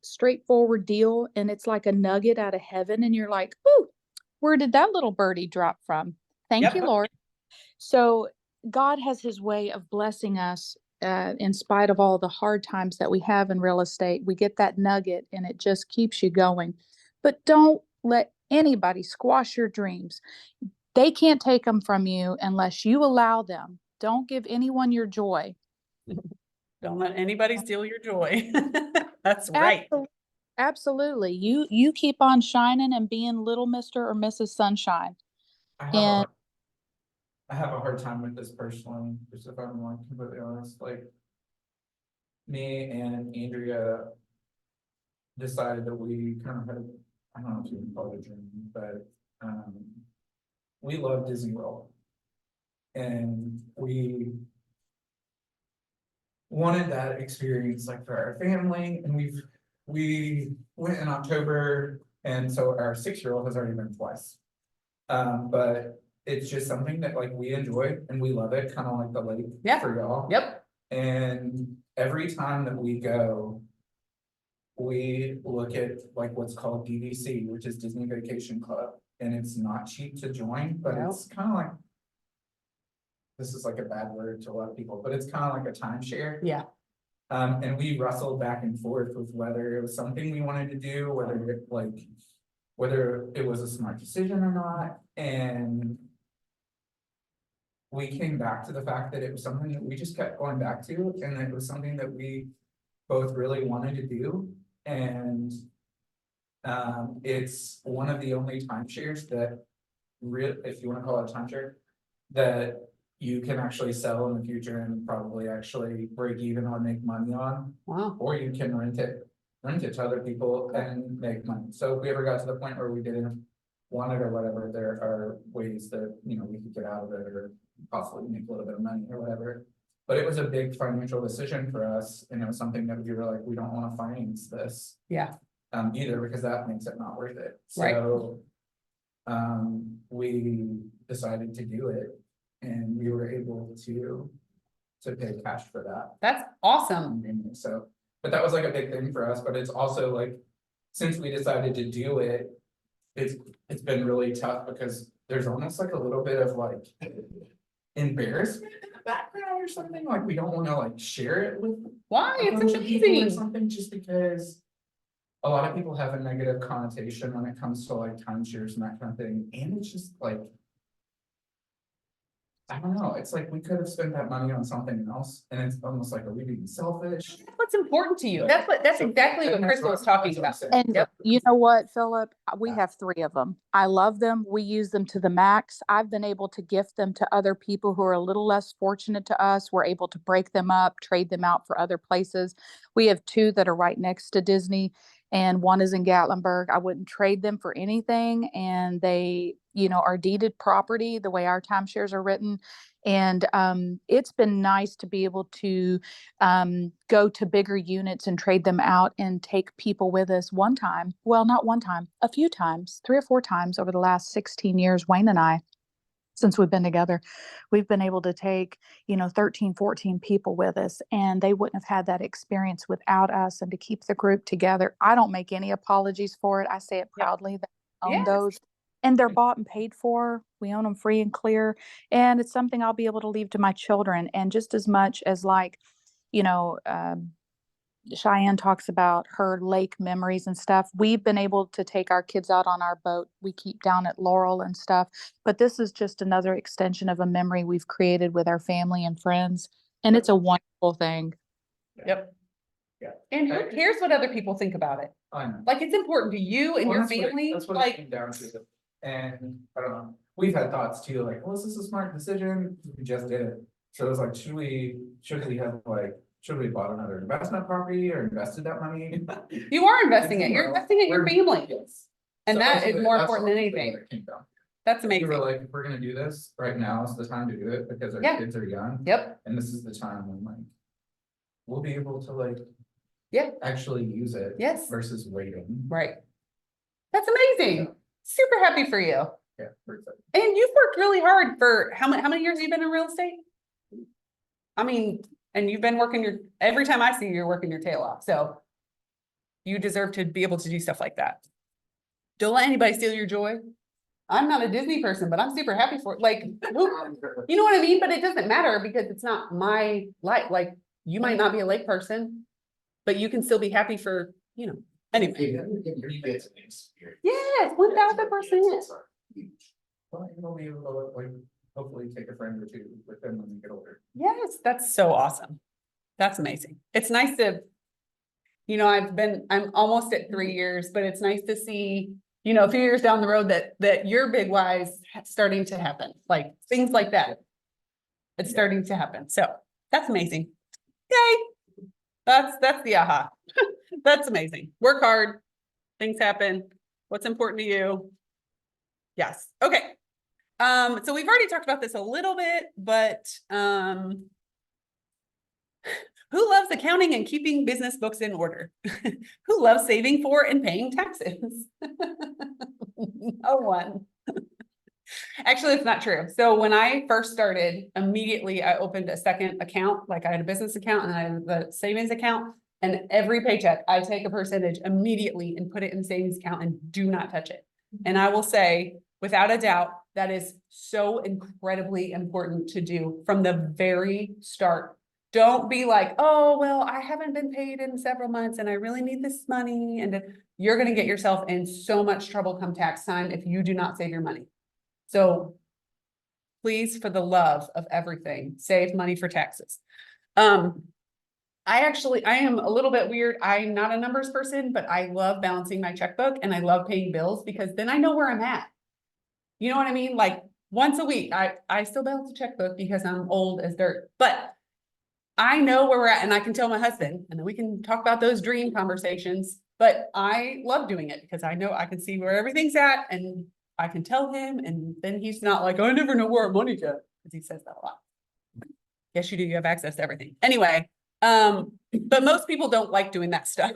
straightforward deal and it's like a nugget out of heaven and you're like, ooh, where did that little birdie drop from? Thank Yep. you, Lord. So God has his way of blessing us in spite of all the hard times that we have in real estate. We get that nugget and it just keeps you going. But don't let anybody squash your dreams. They can't take them from you unless you allow them. Don't give anyone your joy. Don't let anybody steal your joy. That's right. Absolutely. You keep on shining and being little Mr. or Mrs. Sunshine. I have a hard time with this personally, just if I'm like completely honest, like. Me and Andrea decided that we kind of had, I don't know if you can call it a dream, but, we love Disney World. And we wanted that experience like for our family, and we went in October, and so our 6-year-old has already been twice. But it's just something that like we enjoy and we love it, kind of like the lake for y'all. Yep. And every time that we go, we look at like what's called DVC, which is Disney Vacation Club, and it's not cheap to join, but it's kind of like, this is like a bad word to a lot of people, but it's kind of like a timeshare. Yeah. And we wrestled back and forth with whether it was something we wanted to do, whether it was a smart decision or not, and we came back to the fact that it was something that we just kept going back to, and it was something that we both really wanted to do, and it's one of the only timeshares that if you want to call it a timeshare, that you can actually sell in the future and probably actually break even or make money on, Wow. or you can rent it to other people and make money. So if we ever got to the point where we didn't want it or whatever, there are ways that, you know, we could get out of it or possibly make a little bit of money or whatever. But it was a big financial decision for us, and it was something that we were like, we don't wanna finance this. Yeah. Either, because that makes it not worth it. Right. So. We decided to do it, and we were able to pay cash for that. That's awesome. And so, but that was like a big thing for us, but it's also like, since we decided to do it, it's been really tough because there's almost like a little bit of like embarrassment in the background or something, like we don't wanna like share it with Why? It's such other a people or thing. something, just because a lot of people have a negative connotation when it comes to like timeshares and that kind of thing, and it's just like, I don't know, it's like we could have spent that money on something else, and it's almost like, are we being selfish? What's important to you? That's exactly what And that's Crystal was talking that's what I'm about. saying. And Yep. you know what, Philip? We Yeah. have 3 of them. I love them. We use them to the max. I've been able to gift them to other people who are a little less fortunate to us. We're able to break them up, trade them out for other places. We have 2 that are right next to Disney, and 1 is in Gatlinburg. I wouldn't trade them for anything, and they, you know, are deeded property the way our timeshares are written. And it's been nice to be able to go to bigger units and trade them out and take people with us one time. Well, not one time, a few times, 3 or 4 times over the last 16 years, Wayne and I, since we've been together, we've been able to take, you know, 13, 14 people with us, and they wouldn't have had that experience without us. And to keep the group together, I don't make any apologies for it. I say it Yep. proudly that I own Yes. those. And they're bought and paid for. We own them free and clear. And it's something I'll be able to leave to my children. And just as much as like, you know, Cheyenne talks about her lake memories and stuff. We've been able to take our kids out on our boat we keep down at Laurel and stuff. But this is just another extension of a memory we've created with our family and friends. And it's a wonderful thing. Yep. Yeah. And who cares what other people think about it? I know. Like, it's important to you and Well, your that's what it- family, That's what it like, came down to, and I don't know, we've had thoughts too, like, well, is this a smart decision? We just did it. So it was like, should we have like, should we bought another investment property or invested that money? you are investing it. You're Well, investing in your we're- family. Yes. And So that that's is what- more that's important than what anything. it came down to. That's We were amazing. like, if we're gonna do this, right now is the time to do it, because our Yeah. kids are young, Yep. and this is the time when like. We'll be able to like. Yeah. Actually use it. Yes. Versus waiting. Right. That's amazing. Super happy for you. Yeah, we're excited. And you've worked really hard for how many years have you been in real estate? I mean, and you've been working every time I see you, you're working your tail off, so. You deserve to be able to do stuff like that. Don't let anybody steal your joy. I'm not a Disney person, but I'm super happy for it, like, who, you know what I mean? But it doesn't matter because it's not my life, like, you might not be a lake person. But you can still be happy for, you know, anyway. Yes, 1000%. Well, you'll be able to like, hopefully take a friend or two with them when they get older. Yes, that's so awesome. That's amazing. It's nice to, you know, I'm almost at 3 years, but it's nice to see, you know, a few years down the road that your big whys starting to happen, like things like that. It's starting to happen. So that's amazing. Yay. That's the aha. That's amazing. Work hard. Things happen. What's important to you? Yes. Okay. So we've already talked about this a little bit, but, who loves accounting and keeping business books in order? Who loves saving for and paying taxes? No one. Actually, it's not true. So when I first started, immediately I opened a second account, like I had a business account and I had the savings account. And every paycheck, I take a percentage immediately and put it in the savings account and do not touch it. And I will say, without a doubt, that is so incredibly important to do from the very start. Don't be like, oh, well, I haven't been paid in several months and I really need this money. And you're going to get yourself in so much trouble come tax time if you do not save your money. So please, for the love of everything, save money for taxes. I am a little bit weird. I'm not a numbers person, but I love balancing my checkbook and I love paying bills because then I know where I'm at. You know what I mean? Like once a week. I still balance a checkbook because I'm old as dirt, but I know where we're at and I can tell my husband and then we can talk about those dream conversations. But I love doing it because I know I can see where everything's at and I can tell him and then he's not like, I never know where our money's at, because he says that a lot. Yes, you do. You have access to everything. Anyway, but most people don't like doing that stuff.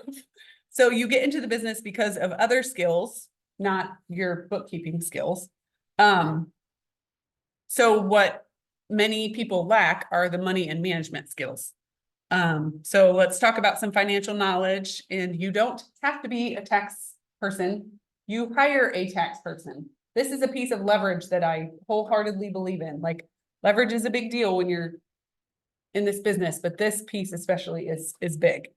So you get into the business because of other skills, not your bookkeeping skills. So what many people lack are the money and management skills. So let's talk about some financial knowledge, and you don't have to be a tax person. You hire a tax person. This is a piece of leverage that I wholeheartely believe in. Like, leverage is a big deal when you're in this business, but this piece especially is big.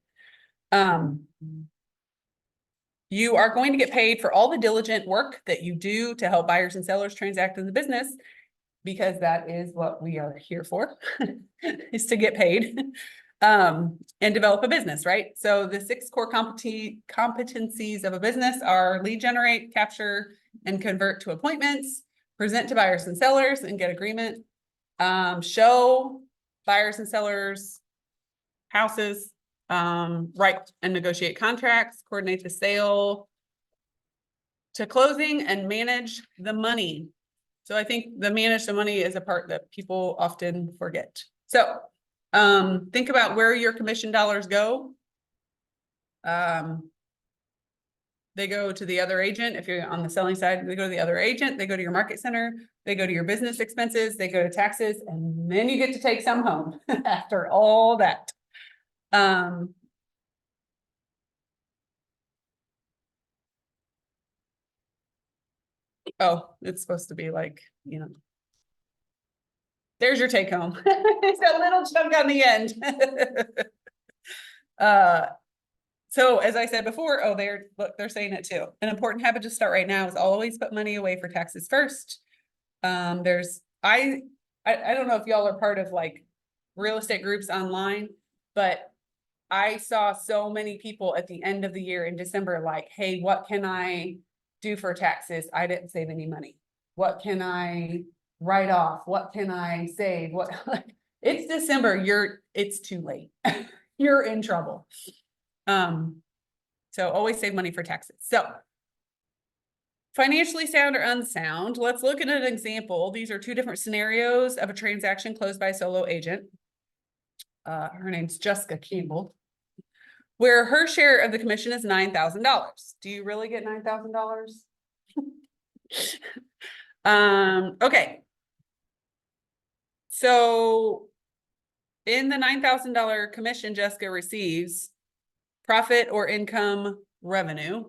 You are going to get paid for all the diligent work that you do to help buyers and sellers transact in the business, because that is what we are here for, is to get paid, and develop a business, right? So the 6 core competencies of a business are lead generate, capture, and convert to appointments, present to buyers and sellers and get agreement, show buyers and sellers houses, write and negotiate contracts, coordinate the sale to closing, and manage the money. So I think the manage the money is a part that people often forget. So think about where your commission dollars go. They go to the other agent. If you're on the selling side, they go to the other agent, they go to your market center, they go to your business expenses, they go to taxes, and then you get to take some home after all that. Oh, it's supposed to be like, you know, there's your take home. It's a little chunk on the end. So as I said before, oh, they're saying it too. An important habit to start right now is always put money away for taxes first. I don't know if y'all are part of like real estate groups online, but I saw so many people at the end of the year in December, like, hey, what can I do for taxes? I didn't save any money. What can I write off? What can I save? What, like, it's December, it's too late. You're in trouble. So always save money for taxes. So financially sound or unsound, let's look at an example. These are 2 different scenarios of a transaction closed by a solo agent. Her name's Jessica Campbell, where her share of the commission is $9,000. Do you really get $9,000? Okay. So in the $9,000 commission Jessica receives, profit or income revenue.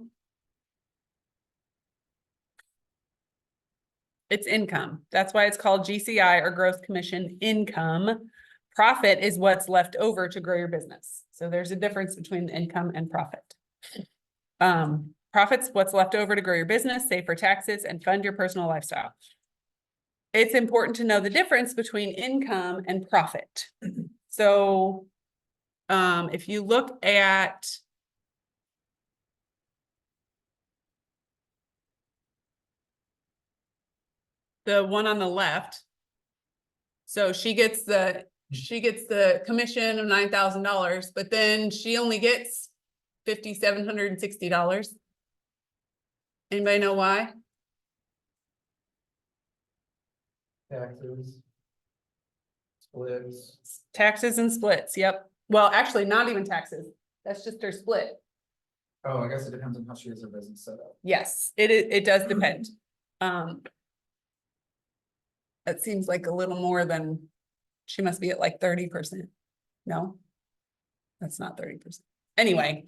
It's income. That's why it's called GCI, or gross commission income. Profit is what's left over to grow your business. So there's a difference between income and profit. Profit's what's left over to grow your business, save for taxes, and fund your personal lifestyle. It's important to know the difference between income and profit. So if you look at the one on the left, so she gets the commission of $9,000, but then she only gets $5,760. Anybody know why? Taxes. Splits. Taxes and splits. Yep. Well, actually, not even taxes. That's just her split. Oh, I guess it depends on how she has her business set up. Yes, it does depend. It seems like a little more than, she must be at like 30%. No, that's not 30%. Anyway,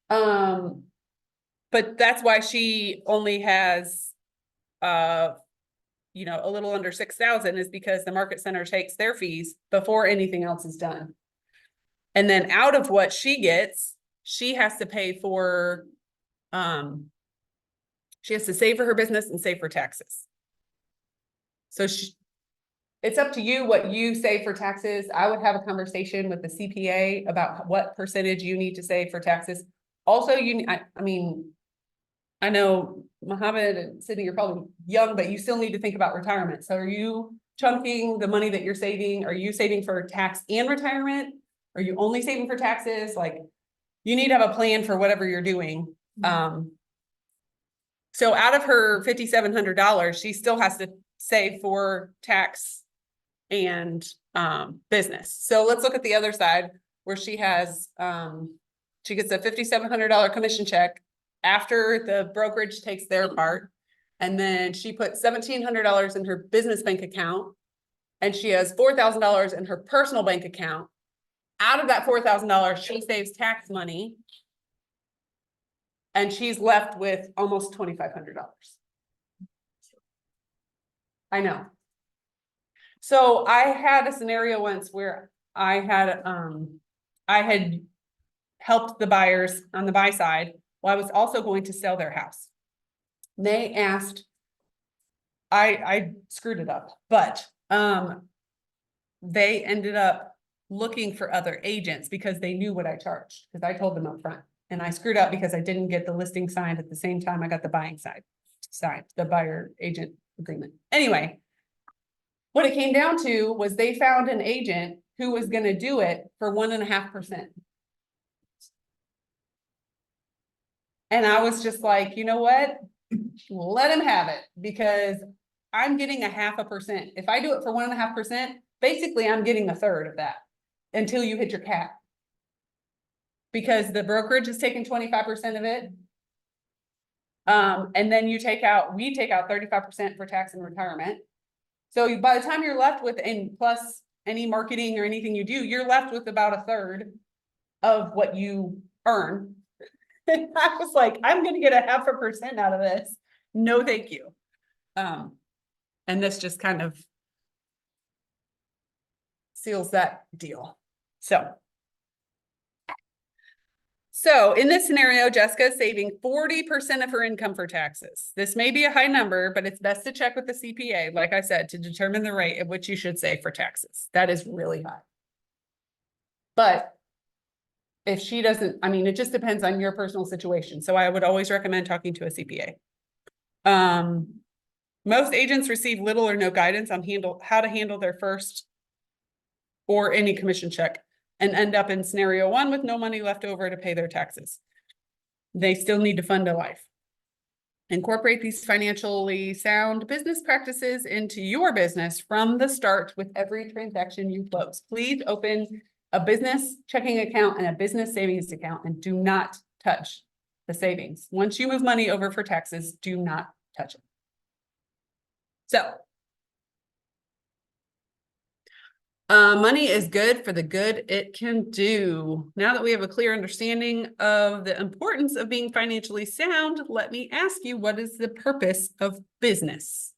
but that's why she only has, you know, a little under 6,000, is because the market center takes their fees before anything else is done. And then out of what she gets, she has to pay for, she has to save for her business and save for taxes. So it's up to you what you save for taxes. I would have a conversation with the CPA about what percentage you need to save for taxes. Also, I mean, I know Mohammed and Sydney, you're probably young, but you still need to think about retirement. So are you chunking the money that you're saving? Are you saving for tax and retirement? Are you only saving for taxes? Like, you need to have a plan for whatever you're doing. So out of her $5,700, she still has to save for tax and business. So let's look at the other side where she has she gets a $5,700 commission check after the brokerage takes their part. And then she put $1,700 in her business bank account, and she has $4,000 in her personal bank account. Out of that $4,000, she saves tax money. And she's left with almost $2,500. I know. So I had a scenario once where I had helped the buyers on the buy side while I was also going to sell their house. They asked, I screwed it up, but they ended up looking for other agents because they knew what I charged, because I told them up front. And I screwed up because I didn't get the listing signed at the same time I got the buying side signed, the buyer agent agreement. Anyway, what it came down to was they found an agent who was going to do it for 1.5%. And I was just like, you know what? Let him have it, because I'm getting 0.5%. If I do it for 1.5%, basically I'm getting 1/3 of that until you hit your cap. Because the brokerage is taking 25% of it. And then we take out 35% for tax and retirement. So by the time you're left with, and plus any marketing or anything you do, you're left with about 1/3 of what you earn. And I was like, I'm gonna get 0.5% out of this. No, thank you. And this just kind of seals that deal. So in this scenario, Jessica is saving 40% of her income for taxes. This may be a high number, but it's best to check with the CPA, like I said, to determine the rate at which you should save for taxes. That is really high. But if she doesn't, I mean, it just depends on your personal situation. So I would always recommend talking to a CPA. Most agents receive little or no guidance on how to handle their first or any commission check, and end up in scenario 1 with no money left over to pay their taxes. They still need to fund a life. Incorporate these financially sound business practices into your business from the start with every transaction you close. Please open a business checking account and a business savings account, and do not touch the savings. Once you move money over for taxes, do not touch it. So, money is good for the good it can do. Now that we have a clear understanding of the importance of being financially sound, let me ask you, what is the purpose of business?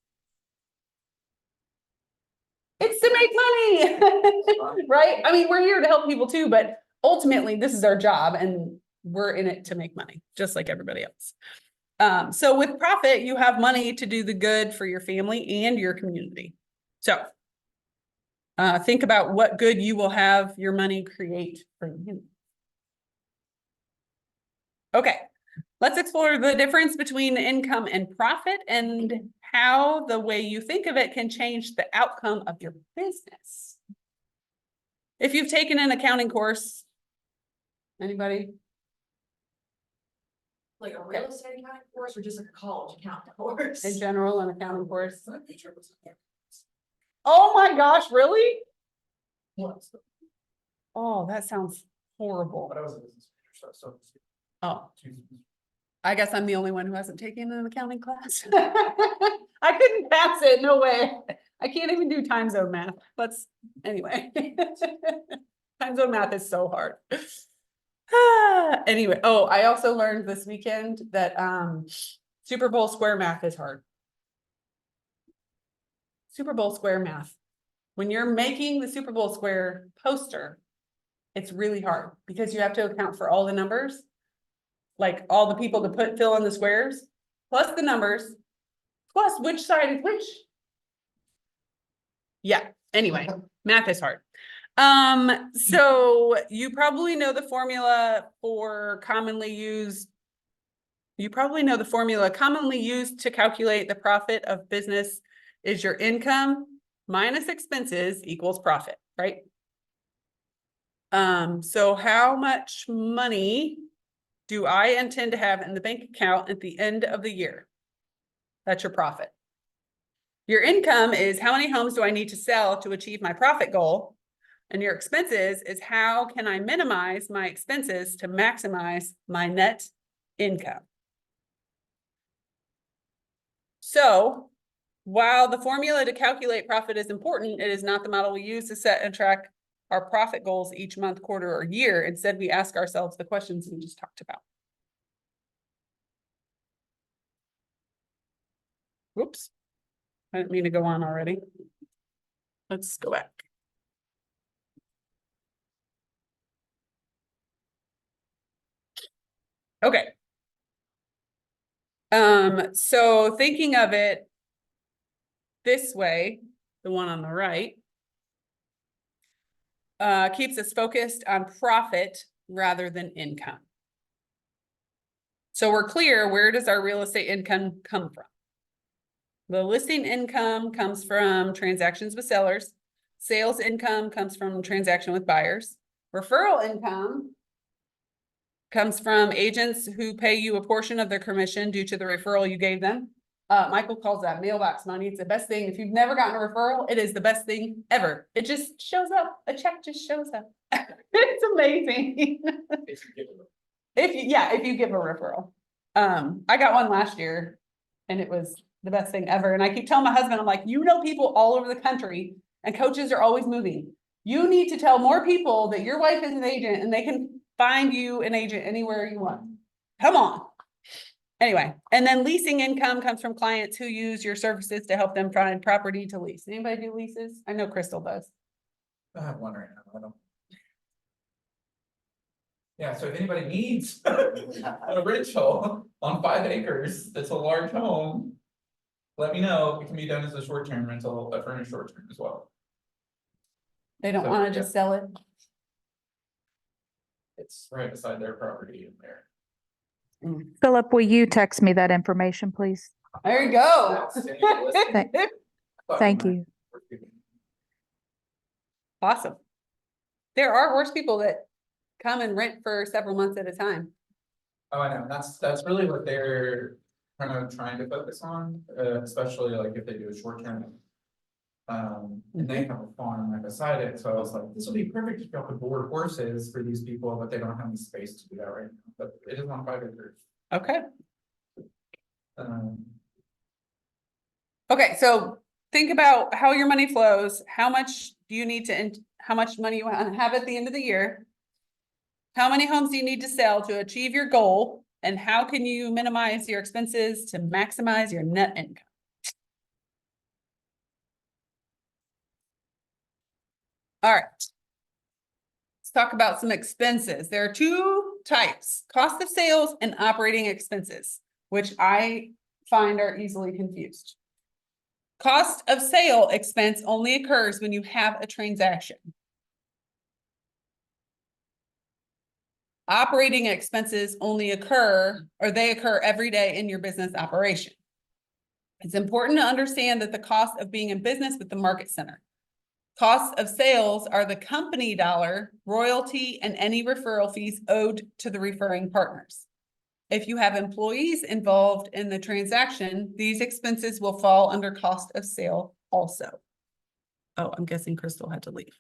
It's to make money, right? I mean, we're here to help people too, but ultimately this is our job and we're in it to make money, just like everybody else. So with profit, you have money to do the good for your family and your community. So think about what good you will have your money create for you. Okay, let's explore the difference between income and profit and how the way you think of it can change the outcome of your business. If you've taken an accounting course, anybody? Like a real estate accounting course or just like a college accounting course? In general, an accounting course. Oh my gosh, really? Oh, that sounds horrible. But I was a business major, so. Oh, I guess I'm the only one who hasn't taken an accounting class. I couldn't pass it, no way. I can't even do time zone math. Anyway. Time zone math is so hard. Anyway, oh, I also learned this weekend that Super Bowl square math is hard. Super Bowl square math. When you're making the Super Bowl square poster, it's really hard because you have to account for all the numbers, like all the people to fill in the squares, plus the numbers, plus which side is which. Yeah, anyway, math is hard. So you probably know the formula for commonly used you probably know the formula commonly used to calculate the profit of business is your income minus expenses equals profit, right? So how much money do I intend to have in the bank account at the end of the year? That's your profit. Your income is how many homes do I need to sell to achieve my profit goal? And your expenses is how can I minimize my expenses to maximize my net income? So while the formula to calculate profit is important, it is not the model we use to set and track our profit goals each month, quarter, or year. Instead, we ask ourselves the questions we just talked about. Whoops. I didn't mean to go on already. Let's go back. Okay. So thinking of it this way, the one on the right, keeps us focused on profit rather than income. So we're clear, where does our real estate income come from? The listing income comes from transactions with sellers. Sales income comes from transaction with buyers. Referral income comes from agents who pay you a portion of their commission due to the referral you gave them. Michael calls that mailbox money. It's the best thing. If you've never gotten a referral, it is the best thing ever. It just shows up. A check just shows up. It's amazing. If you give a referral. I got one last year and it was the best thing ever. And I keep telling my husband, I'm like, you know, people all over the country and coaches are always moving. You need to tell more people that your wife is an agent and they can find you an agent anywhere you want. Come on. Anyway, and then leasing income comes from clients who use your services to help them find property to lease. Anybody do leases? I know Crystal does. I have one right now, I don't. Yeah, so if anybody needs a rental on 5 acres, that's a large home. Let me know, it can be done as a short-term rental, a furnished short-term as well. They don't So, want to yeah. just sell it. It's right beside their property in there. Philip, will you text me that information, please? There you go. Thank you. Awesome. There are horse people that come and rent for several months at a time. Oh, I know, that's really what they're kind of trying to focus on, especially like if they do a short term. And they have a farm right beside it, so I was like, this would be perfect if y'all could board horses for these people, but they don't have any space to do that right now, but it is on 5 acres. Okay. Um, Okay, so think about how your money flows. How much do you need to, how much money you want to have at the end of the year? How many homes do you need to sell to achieve your goal? And how can you minimize your expenses to maximize your net income? All right. Let's talk about some expenses. There are 2 types, cost of sales and operating expenses, which I find are easily confused. Cost of sale expense only occurs when you have a transaction. Operating expenses only occur, or they occur every day in your business operation. It's important to understand that the cost of being in business with the Market Center. Costs of sales are the company dollar, royalty, and any referral fees owed to the referring partners. If you have employees involved in the transaction, these expenses will fall under cost of sale also. Oh, I'm guessing Crystal had to leave.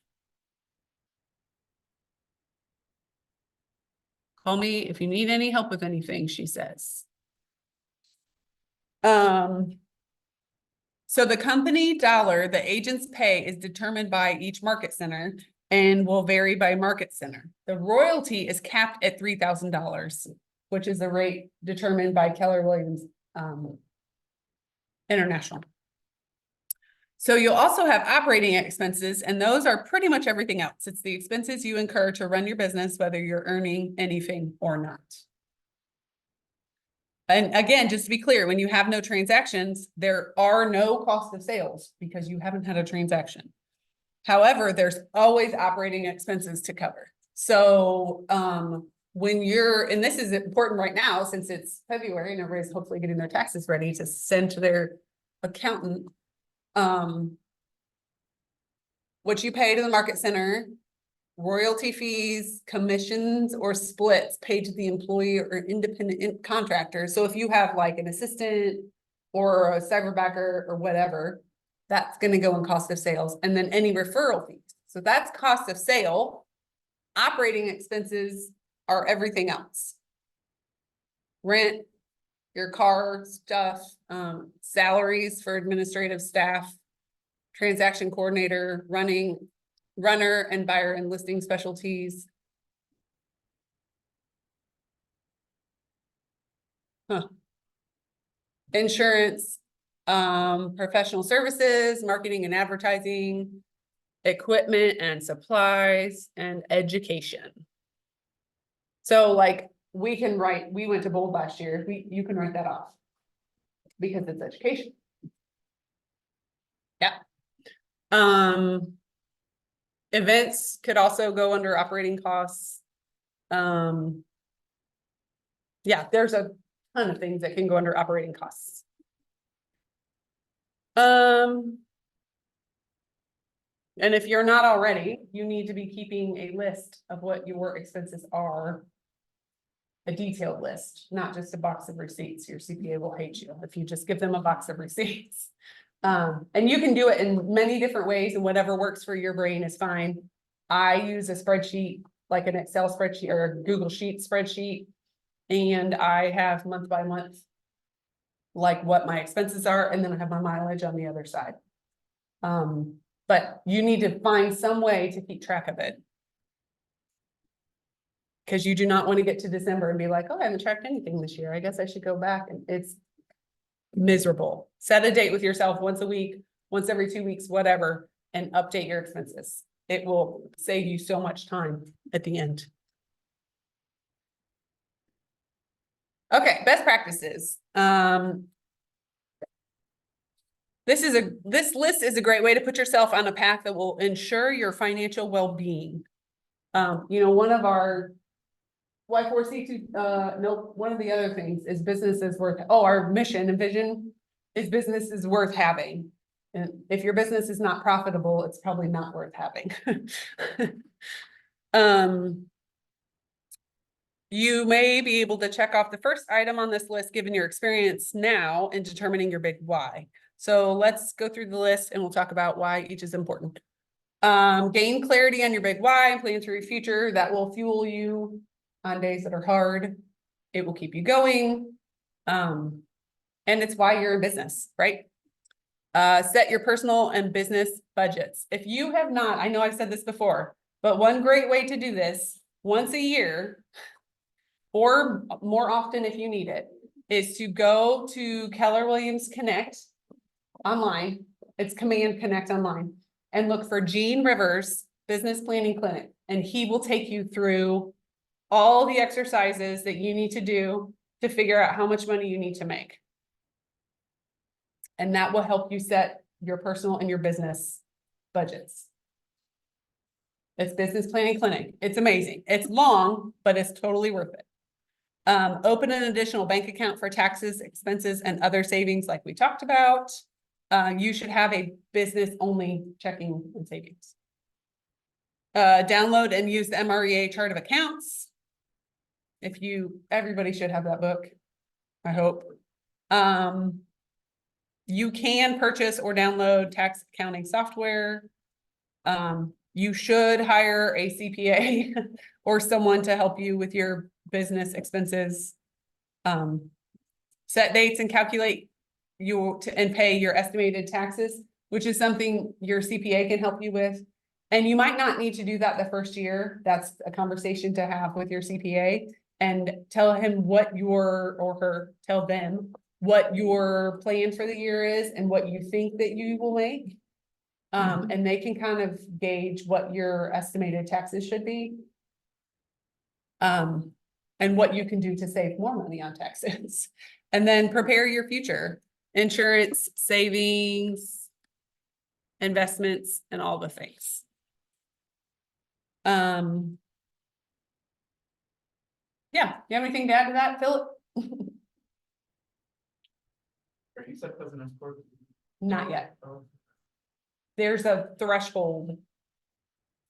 Call me if you need any help with anything, she says. So the company dollar the agents pay is determined by each Market Center and will vary by Market Center. The royalty is capped at $3,000, which is a rate determined by Keller Williams International. So you'll also have operating expenses, and those are pretty much everything else. It's the expenses you incur to run your business, whether you're earning anything or not. And again, just to be clear, when you have no transactions, there are no cost of sales because you haven't had a transaction. However, there's always operating expenses to cover. So when you're, and this is important right now, since it's February and everybody's hopefully getting their taxes ready to send to their accountant. What you pay to the market center, royalty fees, commissions, or splits paid to the employee or independent contractor. So if you have like an assistant or a cyberbacker or whatever, that's gonna go in cost of sales, and then any referral fees. So that's cost of sale. Operating expenses are everything else. Rent, your car stuff, salaries for administrative staff, transaction coordinator, runner and buyer and listing specialties. Insurance, professional services, marketing and advertising, equipment and supplies, and education. So like, we went to Bold last year, you can write that off. Because it's education. Yeah. Events could also go under operating costs. Yeah, there's a ton of things that can go under operating costs. And if you're not already, you need to be keeping a list of what your expenses are. A detailed list, not just a box of receipts. Your CPA will hate you if you just give them a box of receipts. And you can do it in many different ways, and whatever works for your brain is fine. I use a spreadsheet, like an Excel spreadsheet or a Google Sheet spreadsheet. And I have month by month, like what my expenses are, and then I have my mileage on the other side. But you need to find some way to keep track of it. Because you do not want to get to December and be like, oh, I haven't tracked anything this year. I guess I should go back. And it's miserable. Set a date with yourself once a week, once every 2 weeks, whatever, and update your expenses. It will save you so much time at the end. Okay, best practices. This list is a great way to put yourself on a path that will ensure your financial well-being. One of our Y4C2, nope, one of the other things is our mission and vision is business is worth having. And if your business is not profitable, it's probably not worth having. You may be able to check off the first item on this list, given your experience now in determining your big why. So let's go through the list and we'll talk about why each is important. Gain clarity on your big why and plan for your future. That will fuel you on days that are hard. It will keep you going. And it's why you're in business, right? Set your personal and business budgets. If you have not, I know I've said this before, but one great way to do this once a year, or more often if you need it, is to go to Keller Williams Connect online. It's Command Connect online, and look for Gene Rivers Business Planning Clinic. And he will take you through all the exercises that you need to do to figure out how much money you need to make. And that will help you set your personal and your business budgets. It's Business Planning Clinic. It's amazing. It's long, but it's totally worth it. Open an additional bank account for taxes, expenses, and other savings like we talked about. You should have a business-only checking and savings. Download and use the MREA chart of accounts. Everybody should have that book, I hope. You can purchase or download tax accounting software. You should hire a CPA or someone to help you with your business expenses. Set dates and calculate and pay your estimated taxes, which is something your CPA can help you with. And you might not need to do that the first year. That's a conversation to have with your CPA, and tell him tell them what your plan for the year is and what you think that you will make. And they can kind of gauge what your estimated taxes should be. And what you can do to save more money on taxes. And then prepare your future. Insurance, savings, investments, and all the things. Yeah, you have anything to add to that, Philip? Are you set president's court? Not yet. Oh, There's a threshold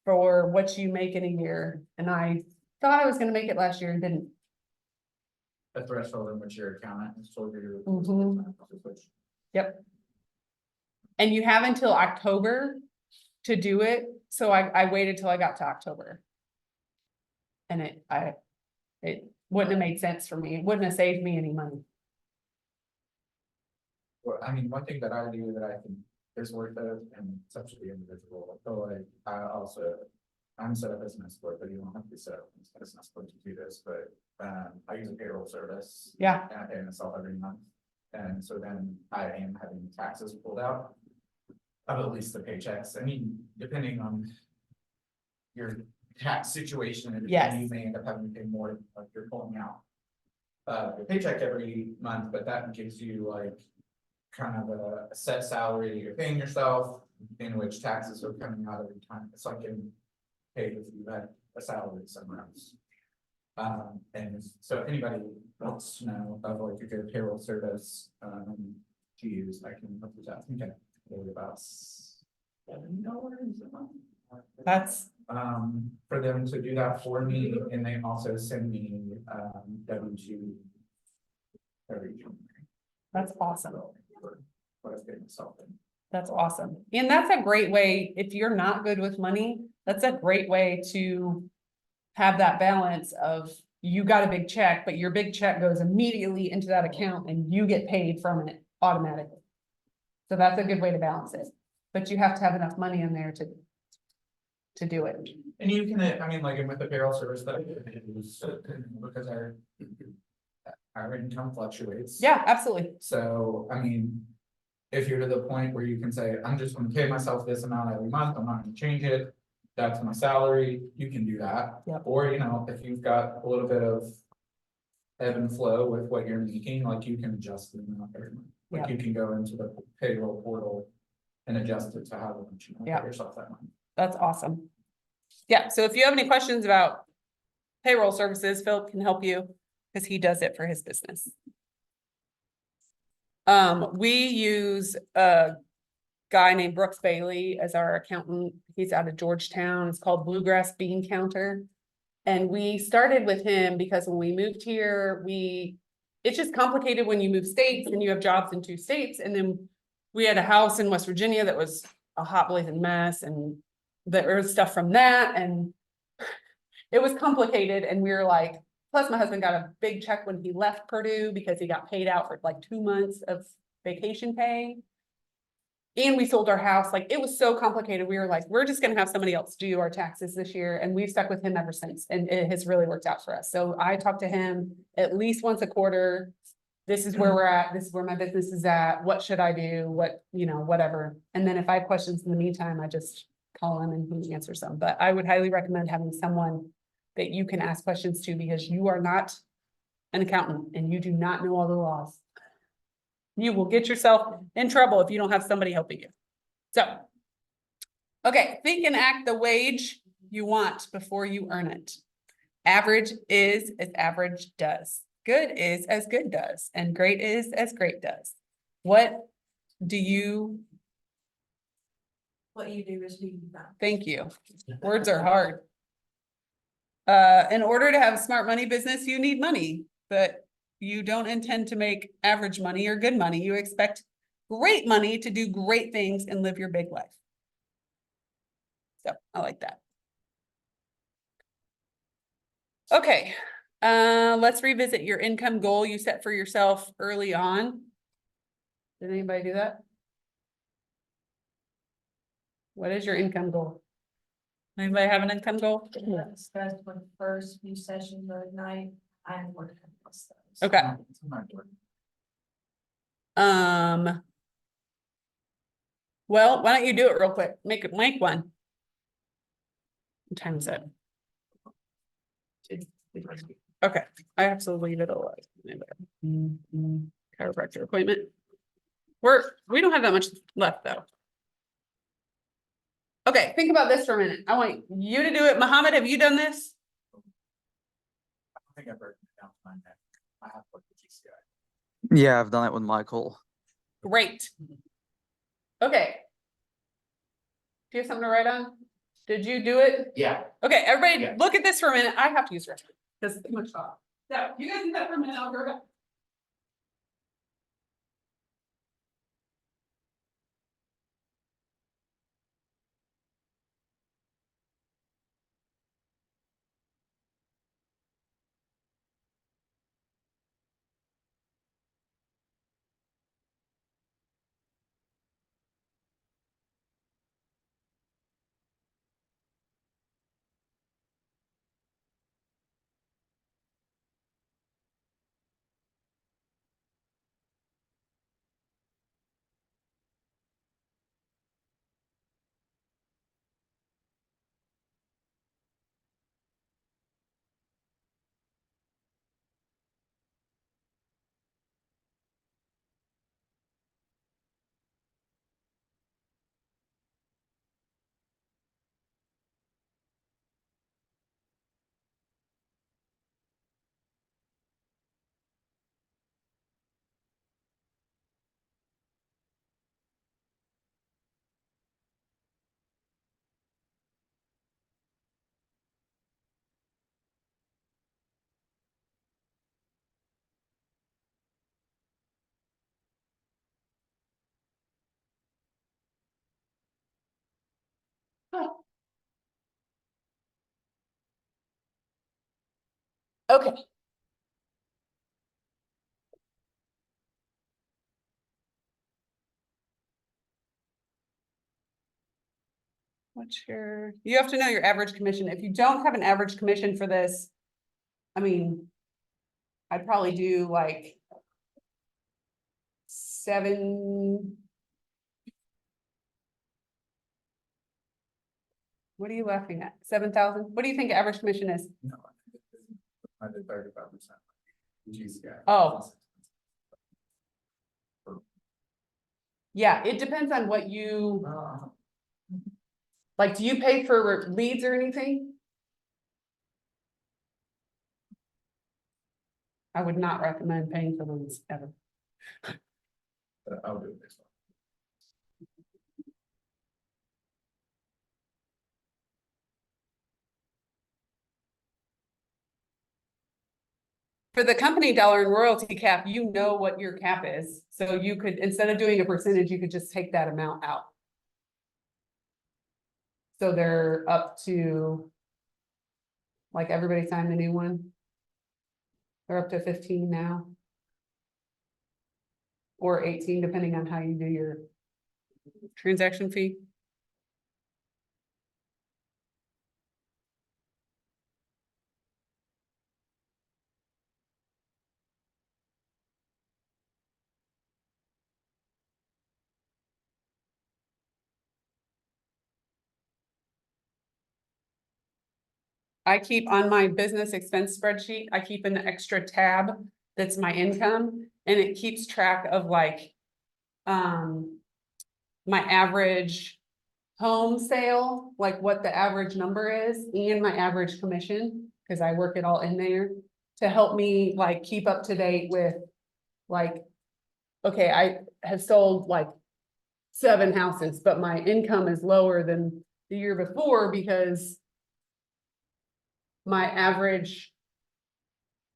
for what you make in a year, and I thought I was gonna make it last year and didn't. a threshold in which your accountant has told you. Mhm. to- Yep. And you have until October to do it, so I waited till I got to October. And it wouldn't have made sense for me, it wouldn't have saved me any money. Well, I mean, one thing that I do that I think is worth it, and it's up to the individual, so like, I'm set up as an escort, but you don't have to be set up as an escort to do this, but, I use a payroll service. Yeah. And I pay myself every month, and so then I am having taxes pulled out. Of at least the paychecks, I mean, depending on your tax situation, and Yes. you may end up having to pay more, like you're pulling out. Your paycheck every month, but that gives you like kind of a set salary that you're paying yourself, in which taxes are coming out every time. It's like getting paid if you had a salary somewhere else. And so if anybody wants to know of like a good payroll service, to use, I can help you out. I think I paid about $70 a month. That's, For them to do that for me, and they also send me, W2. Every January. that's awesome. For what I've paid myself in. That's awesome. And that's a great way, if you're not good with money, that's a great way to have that balance of you got a big check, but your big check goes immediately into that account and you get paid from it automatically. So that's a good way to balance it, but you have to have enough money in there to do it. And you can, I mean, like with the payroll service that I use, because our income fluctuates. Yeah, absolutely. So, I mean, if you're to the point where you can say, I'm just gonna pay myself this amount every month, I'm not gonna change it. That's my salary, you can do that. Yep. Or, you know, if you've got a little bit of ebb and flow with what you're making, like you can adjust the amount every month. Like you can go into the payroll portal and adjust it to how much you want to Yep. pay yourself that month. That's awesome. Yeah, so if you have any questions about payroll services, Phil can help you because he does it for his business. We use a guy named Brooks Bailey as our accountant. He's out of Georgetown. It's called Bluegrass Bean Counter. And we started with him because when we moved here, it's just complicated when you move states and you have jobs in 2 states. And then we had a house in West Virginia that was a hot blazing mess, and there was stuff from that, and it was complicated. And we were like, plus my husband got a big check when he left Purdue because he got paid out for like 2 months of vacation pay. And we sold our house. Like, it was so complicated. We were like, we're just gonna have somebody else do our taxes this year. And we've stuck with him ever since. And it has really worked out for us. So I talk to him at least once a quarter. This is where we're at. This is where my business is at. What should I do? What, you know, whatever. And then if I have questions in the meantime, I just call him and he answers them. But I would highly recommend having someone that you can ask questions to, because you are not an accountant and you do not know all the laws. You will get yourself in trouble if you don't have somebody helping you. So, okay, think and act the wage you want before you earn it. Average is as average does. Good is as good does. And great is as great does. What do you What you do is who you become. Thank you. Words are hard. In order to have a smart money business, you need money, but you don't intend to make average money or good money. You expect great money to do great things and live your big life. So I like that. Okay, let's revisit your income goal you set for yourself early on. Did anybody do that? What is your income goal? Anybody have an income goal? Discussed for the first few sessions of the night, I'm working on those. Okay. It's not working. Well, why don't you do it real quick? Make one. What time is it? Okay, I have to leave it alone. Chiropractor appointment. We don't have that much left though. Okay, think about this for a minute. I want you to do it. Mohammed, have you done this? think I've written it down in my neck. I have looked at GCI. Yeah, I've done it with Michael. Great. Okay. Do you have something to write on? Did you do it? Yeah. Okay, everybody, Yeah. look at this for a minute. I have to use the restroom because it's too much talk. So you guys do that for a minute. I'll go back. Okay. What's your, you have to know your average commission. If you don't have an average commission for this, I mean, I'd probably do like 7. What are you laughing at? 7,000? What do you think average commission is? No, I did 35%. GCI. Oh. Yeah, it depends on what you, like, do you pay for leads or anything? I would not recommend paying for leads ever. I'll do it this one. For the company dollar and royalty cap, you know what your cap is. So you could, instead of doing a percentage, you could just take that amount out. So they're up to, like, everybody signed the new one. They're up to 15 now. Or 18, depending on how you do your transaction fee. I keep on my business expense spreadsheet, I keep an extra tab that's my income, and it keeps track of like, my average home sale, like what the average number is, and my average commission, because I work it all in there to help me like keep up to date with, like, okay, I have sold like 7 houses, but my income is lower than the year before because my average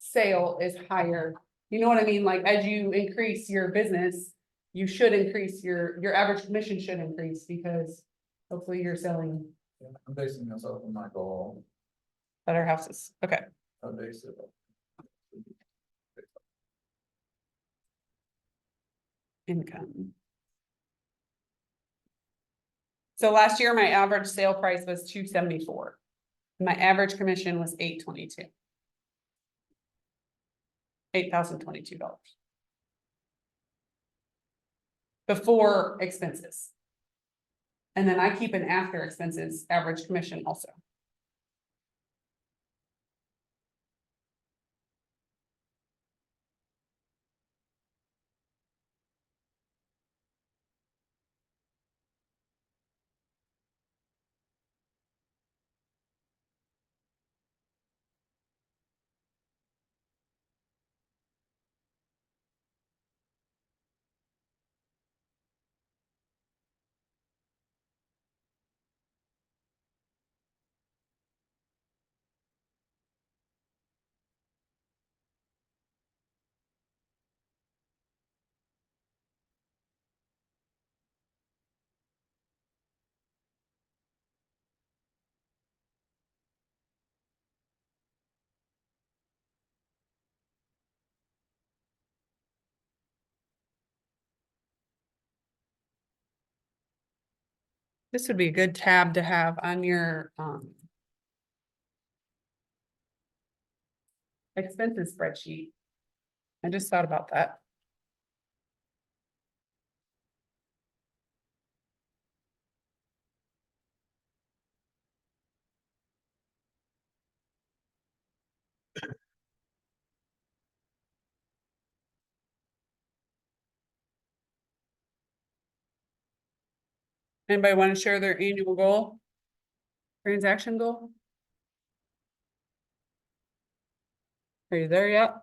sale is higher. You know what I mean? Like, as you increase your business, you should increase your average commission should increase because hopefully you're selling I'm basing this off of my goal. better houses. Okay. I base it off. Income. So last year, my average sale price was 274. My average commission was 822. $8,022. Before expenses. And then I keep an after expenses average commission also. This would be a good tab to have on your, expenses spreadsheet. I just thought about that. Anybody want to share their annual goal? Transaction goal? Are you there yet?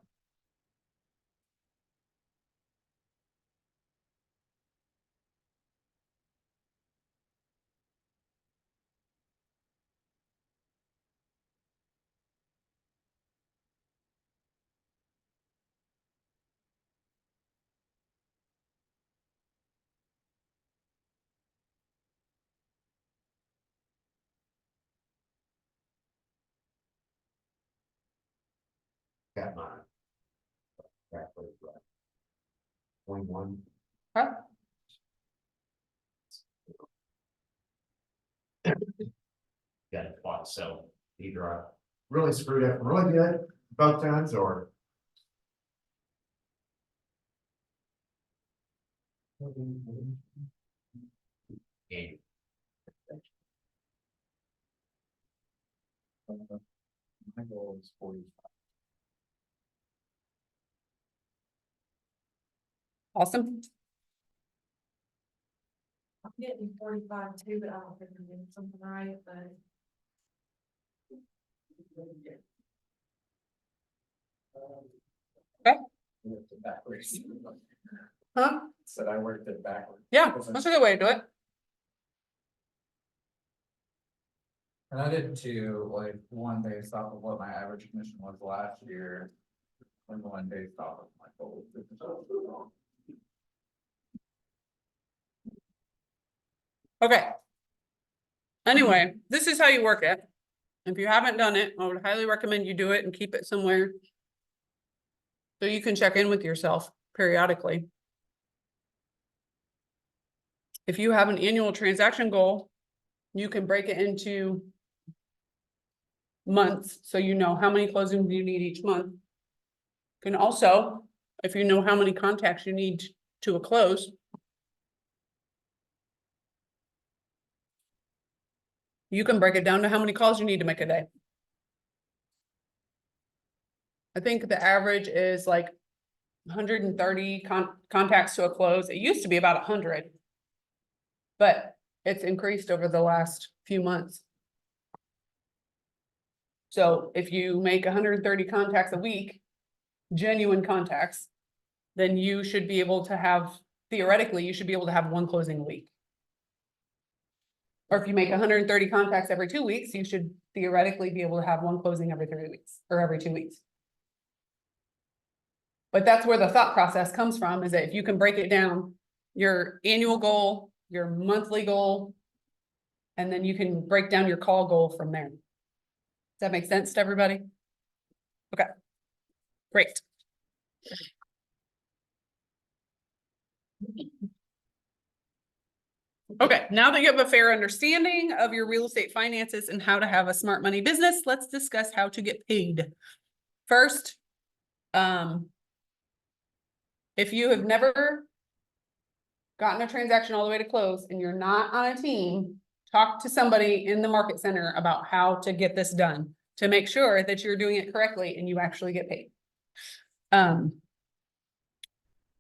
Got mine. 21. Huh? Got it twice, so either I really screwed up really good both times or. And My goal is 45. Awesome. I'm getting 45 too, but I don't think I'm getting something right, but. Worked it backwards. Huh? Said I worked it backwards. Yeah, that's a good way to do it. And I did too, like, one based off of what my average commission was last year. And one based off of my goal. Okay. Anyway, this is how you work it. If you haven't done it, I would highly recommend you do it and keep it somewhere. So you can check in with yourself periodically. If you have an annual transaction goal, you can break it into months, so you know how many closings you need each month. You can also, if you know how many contacts you need to a close, you can break it down to how many calls you need to make a day. I think the average is like 130 contacts to a close. It used to be about 100. But it's increased over the last few months. So if you make 130 contacts a week, genuine contacts, then you should be able to have, theoretically, you should be able to have one closing a week. Or if you make 130 contacts every 2 weeks, you should theoretically be able to have one closing every 3 weeks or every 2 weeks. But that's where the thought process comes from, is that if you can break it down, your annual goal, your monthly goal, and then you can break down your call goal from there. Does that make sense to everybody? Okay, great. Okay, now that you have a fair understanding of your real estate finances and how to have a smart money business, let's discuss how to get paid. First, if you have never gotten a transaction all the way to close and you're not on a team, talk to somebody in the market center about how to get this done to make sure that you're doing it correctly and you actually get paid.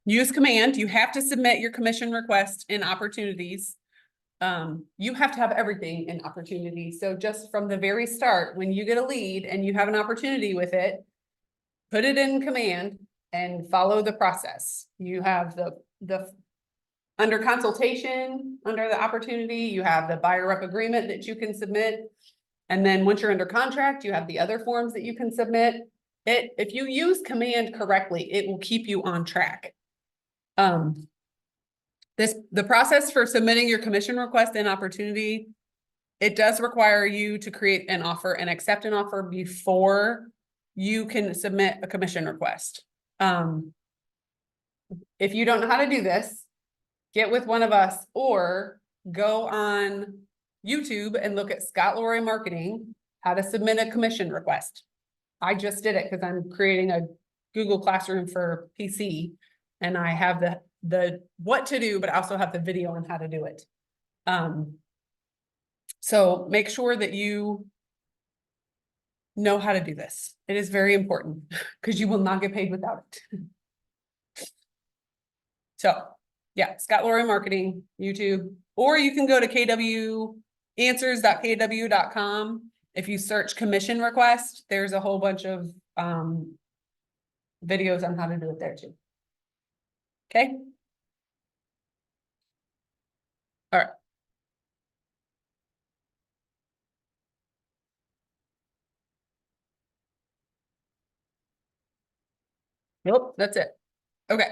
Use Command. You have to submit your commission request in Opportunities. You have to have everything in Opportunities. So just from the very start, when you get a lead and you have an opportunity with it, put it in Command and follow the process. You have the under consultation, under the opportunity, you have the buyer rep agreement that you can submit. And then once you're under contract, you have the other forms that you can submit. If you use Command correctly, it will keep you on track. The process for submitting your commission request in Opportunity, it does require you to create an offer and accept an offer before you can submit a commission request. If you don't know how to do this, get with one of us, or go on YouTube and look at Scott Lorry Marketing, how to submit a commission request. I just did it because I'm creating a Google Classroom for PC. And I have the what to do, but I also have the video on how to do it. So make sure that you know how to do this. It is very important because you will not get paid without it. So, yeah, Scott Lorry Marketing, YouTube, or you can go to kwanswers.kw.com. If you search commission request, there's a whole bunch of videos on how to do it there too. Okay. All right. Nope, that's it. Okay.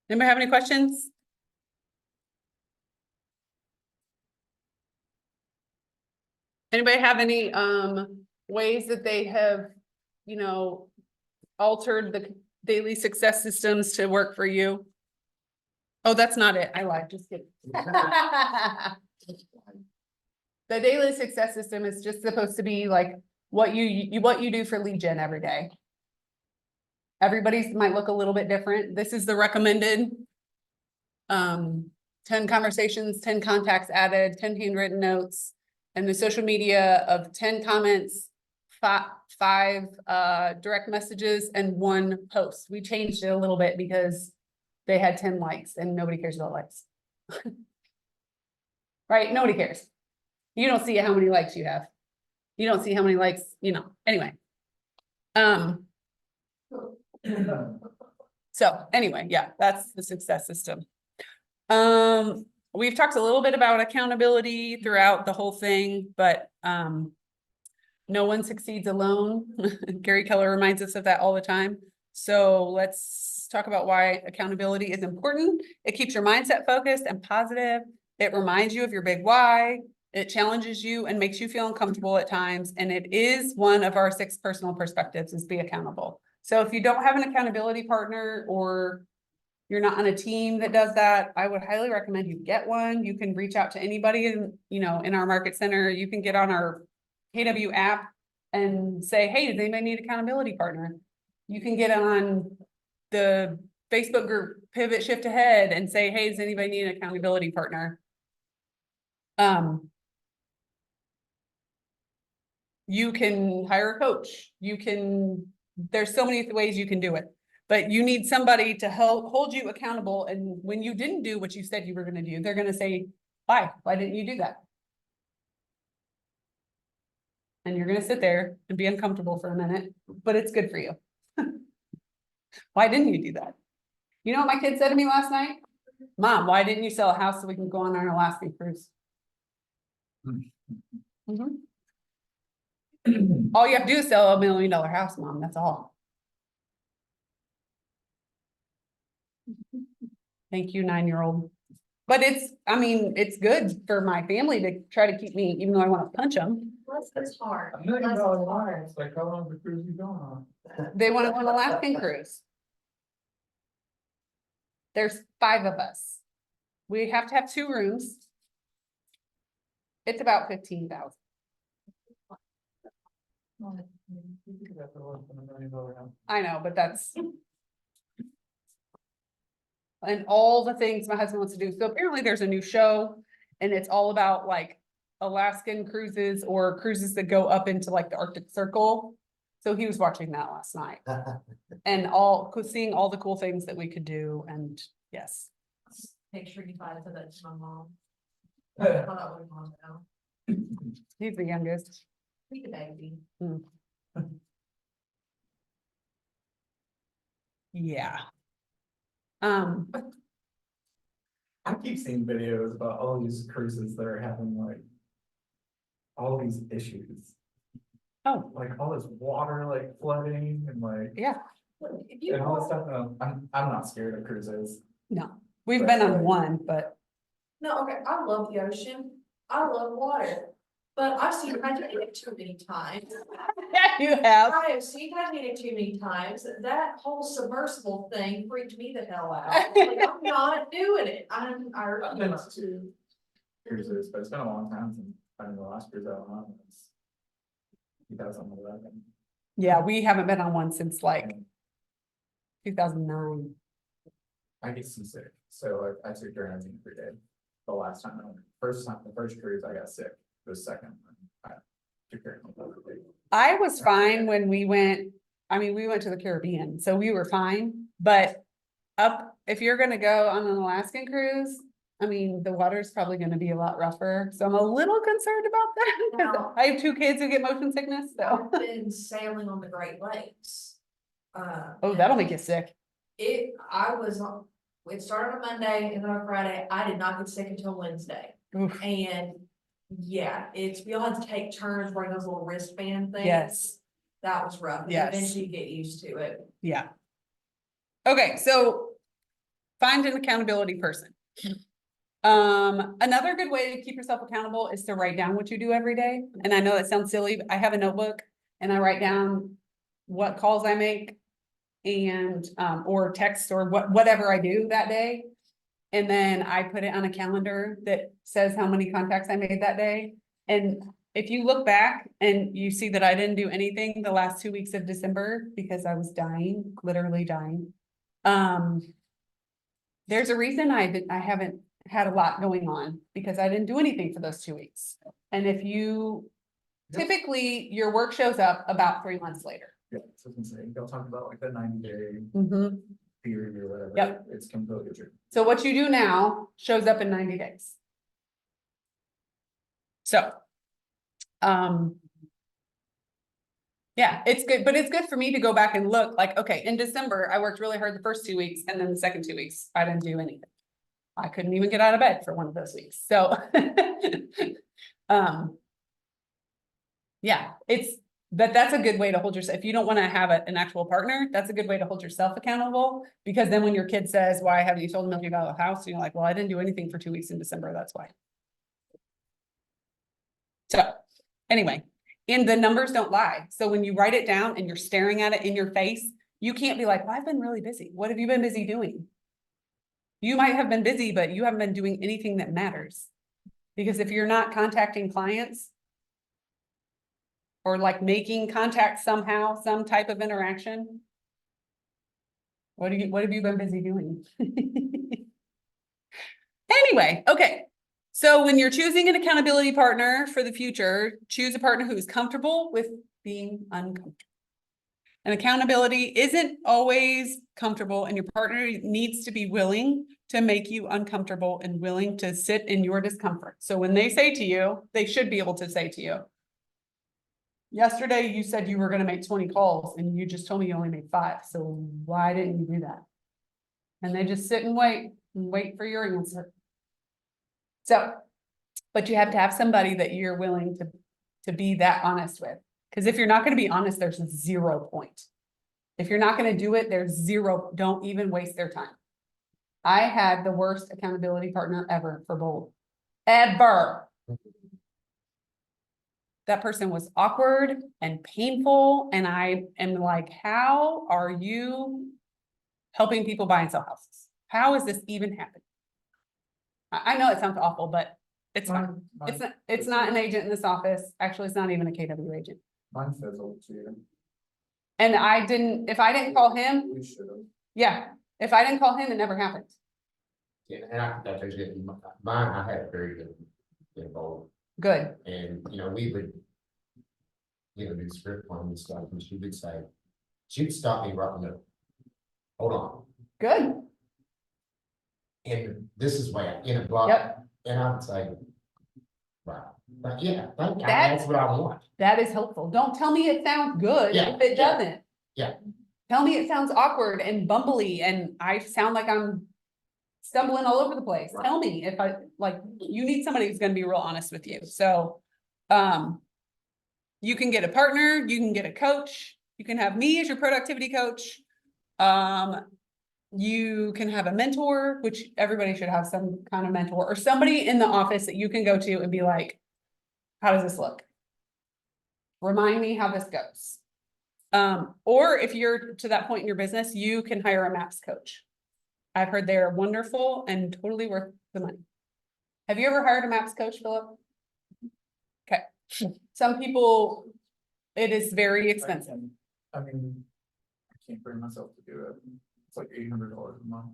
Anybody have any questions? Anybody have any ways that they have, you know, altered the daily success systems to work for you? Oh, that's not it. I lied, just kidding. The daily success system is just supposed to be like what you do for lead gen every day. Everybody's might look a little bit different. This is the recommended. 10 conversations, 10 contacts added, 10 handwritten notes, and the social media of 10 comments, five direct messages, and 1 post. We changed it a little bit because they had 10 likes and nobody cares about likes. Right? Nobody cares. You don't see how many likes you have. You don't see how many likes, you know, anyway. So anyway, yeah, that's the success system. We've talked a little bit about accountability throughout the whole thing, but no one succeeds alone. Gary Keller reminds us of that all the time. So let's talk about why accountability is important. It keeps your mindset focused and positive. It reminds you of your big why. It challenges you and makes you feel uncomfortable at times. And it is one of our 6 personal perspectives, is be accountable. So if you don't have an accountability partner, or you're not on a team that does that, I would highly recommend you get one. You can reach out to anybody in, you know, in our market center. You can get on our KW app and say, hey, does anybody need an accountability partner? You can get on the Facebook group Pivot Shift Ahead and say, hey, does anybody need an accountability partner? You can hire a coach. There's so many ways you can do it, but you need somebody to hold you accountable. And when you didn't do what you said you were going to do, they're going to say, why didn't you do that? And you're going to sit there and be uncomfortable for a minute, but it's good for you. Why didn't you do that? You know what my kid said to me last night? Mom, why didn't you sell a house so we can go on our Alaskan cruise? Mhm. All you have to do is sell $1 million house, Mom. That's all. Thank you, 9-year-old. But I mean, it's good for my family to try to keep me, even though I want to punch them. That's hard. $1 million lines, like how long the cruise you going on? They want to go on an Alaskan cruise. There's 5 of us. We have to have 2 rooms. It's about $15,000. I know, but that's. And all the things my husband wants to do. So apparently there's a new show and it's all about like Alaskan cruises or cruises that go up into like the Arctic Circle. So he was watching that last night and seeing all the cool things that we could do. And yes. Make sure you buy it to that to my mom. He's the youngest. He's the baby. Yeah. I keep seeing videos about all these cruises that are having like all these issues, Oh, like all this water like flooding and like yeah. If you and all this want, stuff. I'm not scared of cruises. No, we've been on one, but no, okay, I love the ocean. I love water. But I've seen Titanic too many times. Yeah, you have. I have seen Titanic too many times. That whole submersible thing freaked me the hell out. Like, I'm not doing it. I've been on 2 cruises, but it's been a long time since I've been the last cruise I went on was 2011. Yeah, we haven't been on one since like 2009. I get seasick, so I took Duranzine every day. The last time, the first cruise I got sick, the second one, I took Duranzine every day. I was fine when we went, I mean, we went to the Caribbean, so we were fine, but if you're gonna go on an Alaskan cruise, I mean, the water's probably gonna be a lot rougher, so I'm a little concerned about that. 'Cause Now- I have 2 kids who get motion sickness, so, I've been sailing on the Great Lakes. oh, that'll make you sick. It started on Monday and then on Friday, I did not get sick until Wednesday. Oof. And yeah, we all had to take turns wearing those little wristband things. Yes, That was rough. And Yes. Eventually you get used to it. yeah. Okay, so find an accountability person. Another good way to keep yourself accountable is to write down what you do every day. And I know that sounds silly, but I have a notebook and I write down what calls I make and, or text or whatever I do that day. And then I put it on a calendar that says how many contacts I made that day. And if you look back and you see that I didn't do anything the last 2 weeks of December because I was dying, literally dying. There's a reason I haven't had a lot going on because I didn't do anything for those 2 weeks. And if you, typically your work shows up about 3 months later. Yeah, so I was gonna say, they'll talk about like the 90-day Mhm. period or whatever. Yep. It's completely true. So what you do now shows up in 90 days. So. Yeah, it's good, but it's good for me to go back and look like, okay, in December, I worked really hard the first 2 weeks and then the second 2 weeks, I didn't do anything. I couldn't even get out of bed for one of those weeks, so. Yeah, that's a good way to hold yourself, if you don't wanna have an actual partner, that's a good way to hold yourself accountable. Because then when your kid says, why haven't you told me anything about the house? You're like, well, I didn't do anything for 2 weeks in December, that's why. So, anyway, and the numbers don't lie. So when you write it down and you're staring at it in your face, you can't be like, well, I've been really busy. What have you been busy doing? You might have been busy, but you haven't been doing anything that matters. Because if you're not contacting clients or like making contact somehow, some type of interaction, what have you been busy doing? Anyway, okay. So when you're choosing an accountability partner for the future, choose a partner who is comfortable with being uncomfortable. And accountability isn't always comfortable, and your partner needs to be willing to make you uncomfortable and willing to sit in your discomfort. So when they say to you, they should be able to say to you, yesterday you said you were going to make 20 calls and you just told me you only made 5. So why didn't you do that? And they just sit and wait for your answer. So, but you have to have somebody that you're willing to be that honest with. Because if you're not going to be honest, there's 0 point. If you're not going to do it, there's 0, don't even waste their time. I had the worst accountability partner ever for Bold. Ever. That person was awkward and painful. And I am like, how are you helping people buy and sell houses? How is this even happening? I know it sounds awful, but it's fine. It's not an agent in this office. Actually, it's not even a KW agent. Mine fizzled too. And if I didn't call him, We should have. yeah, if I didn't call him, it never happened. Yeah, and I think that mine, I had very good involved, Good. and, we would. Do script plan and stuff, and she'd stop me right in the middle. Hold on, Good. and this is where, in a block, Yep. and I would say. Wow, but yeah, That's- that's what I want. That is helpful. Don't tell me it sounds good Yeah, if it yeah, doesn't. yeah. Tell me it sounds awkward and bumbly and I sound like I'm stumbling all over the place. Right. Tell me if you need somebody who's gonna be real honest with you. So, you can get a partner, you can get a coach, you can have me as your productivity coach. You can have a mentor, which everybody should have some kind of mentor or somebody in the office that you can go to and be like, How does this look? Remind me how this goes. Or if you're to that point in your business, you can hire a MAPS coach. I've heard they're wonderful and totally worth the money. Have you ever hired a MAPS coach, Philip? Okay, some people, it is very expensive. I mean, I can't bring myself to do it. It's like $800 a month.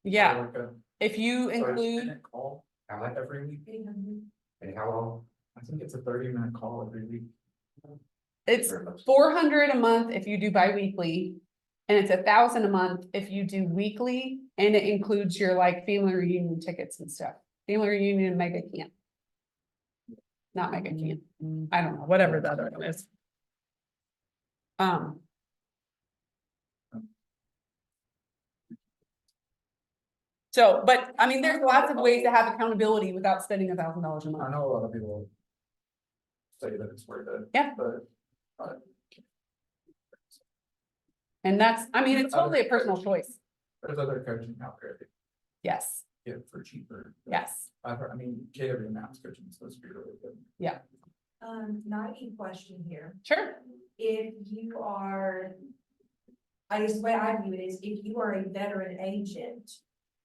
Yeah, For like a if you 30 include, minute call every week. And how long? I think it's a 30-minute call every week. it's 400 a month if you do bi-weekly. And it's 1,000 a month if you do weekly, and it includes your like family reunion tickets and stuff. Family reunion and mega camp. Not mega camp, I don't know, whatever the other one is. So, but I mean, there's lots of ways to have accountability without spending $1,000 a I month. know a lot of people say that it's worth it. Yeah. But And that's, I mean, it's totally a personal choice. there's other coaching out there that Yes, get it for cheaper. yes, I mean, KW Maps coaching is supposed to be really good. Naive question here. sure. If you are, I guess the way I view it is, if you are a veteran agent,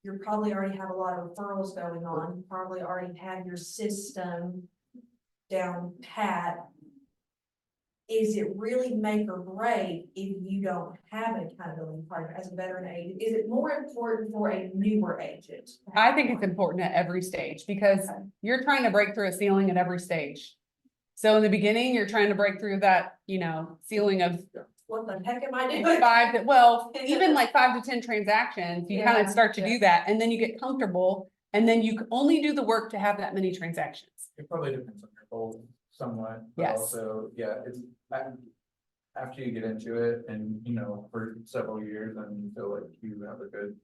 you probably already have a lot of referrals going on, probably already have your system down pat. Is it really make or break if you don't have an accountability partner as a veteran agent? Is it more important for a newer agent? I think it's important at every stage because you're trying to break through a ceiling at every stage. So in the beginning, you're trying to break through that, ceiling of What the heck am I doing? even like 5 to 10 transactions, you kind Yeah, of start to do that and then you get comfortable. And then you only do the work to have that many transactions. It probably depends on your goal somewhat, but Yes. also, yeah, it's. After you get into it and, for several years and you feel like you have a good.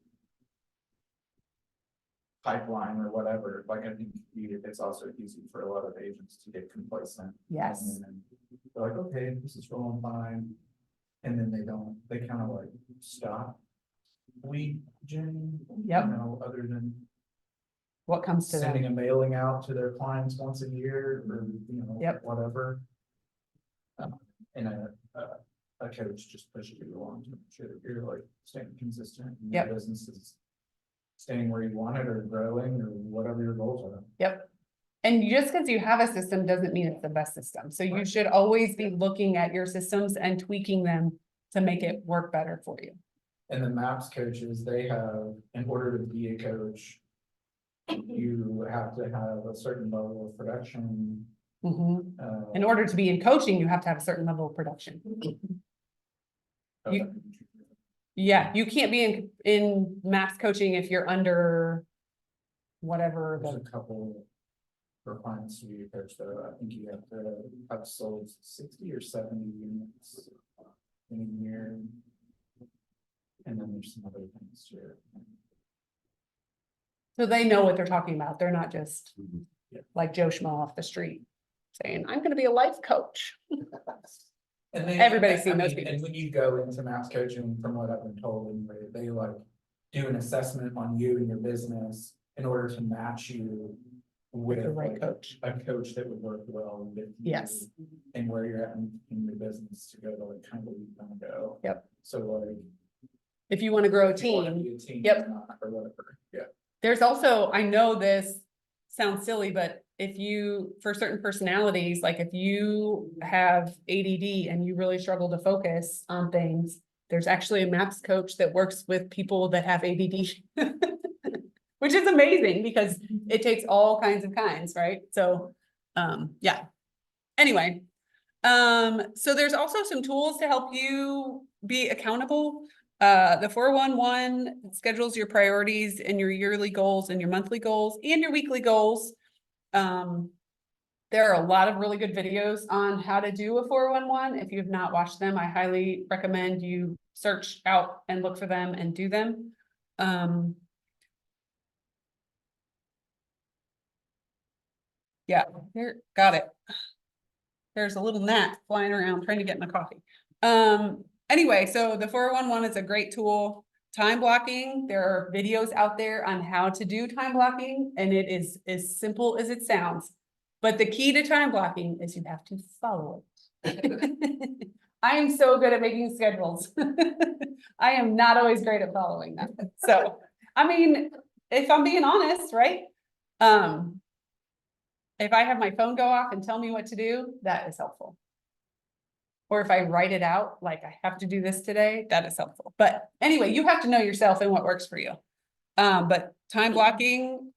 Pipeline or whatever, like I think it's also easy for a lot of agents to get complacent. Yes. And then they're like, okay, this is rolling fine. And then they kind of like stop. Yep. Other than What comes to sending them. a mailing out to their clients once a year or, Yep. whatever. And a coach just pushes you along to make sure that you're like staying consistent. And your Yep. business is staying where you want it or growing or whatever your goals are. Yep. And just because you have a system doesn't mean it's the best system. So you should always be looking at your systems and tweaking them to make it work better for you. And the MAPS coaches, they have, in order to be a coach, you have to have a certain level of production. Mhm. In order to be in coaching, you have to have a certain level of production. you- Yeah, you can't be in mass coaching if you're under whatever. There's a couple for clients who you coach though, I think you have to have sold 60 or 70 units in a year. And then there's some other things too. So they know what they're talking about. They're not just Yeah. like Joe Schmo off the street saying, I'm gonna be a life coach. And they, Everybody's seen I those mean, videos. and when you go into MAPS coaching, from what I've been told, and they like do an assessment on you and your business in order to match you with The right like, coach. a coach that would work well with you. Yes. And where you're at in your business to go to like kind of where you want to go. Yep. So like. If you want to grow a if you wanna team. be a team Yep. Or whatever, yeah. There's also, I know this sounds silly, but if you, for certain personalities, like if you have ADD and you really struggle to focus on things, there's actually a MAPS coach that works with people that have ADD. Which is amazing because it takes all kinds of kinds, right? So, yeah. Anyway, so there's also some tools to help you be accountable. The 411 schedules your priorities and your yearly goals and your monthly goals and your weekly goals. There are a lot of really good videos on how to do a 411. If you have not watched them, I highly recommend you search out and look for them and do them. Yeah, here, got it. There's a little gnat flying around trying to get my coffee. Anyway, so the 411 is a great tool. Time blocking, there are videos out there on how to do time blocking, and it is as simple as it sounds. But the key to time blocking is you have to follow it. I am so good at making schedules. I am not always great at following them. So, I mean, if I'm being honest, right? If I have my phone go off and tell me what to do, that is helpful. Or if I write it out, like I have to do this today, that is helpful. But anyway, you have to know yourself and what works for you. But time blocking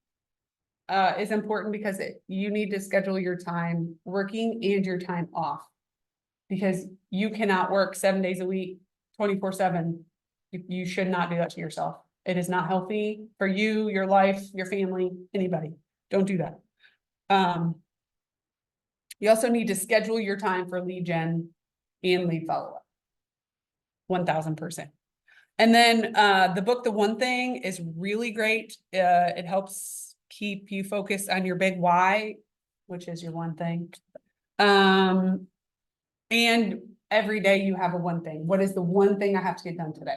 is important because you need to schedule your time working and your time off. Because you cannot work 7 days a week, 24/7. You should not do that to yourself. It is not healthy for you, your life, your family, anybody. Don't do that. You also need to schedule your time for lead gen and lead follow-up. 1000%. And then the book, The One Thing, is really great. It helps keep you focused on your big why, which is your one thing. And every day you have a one thing. What is the one thing I have to get done today?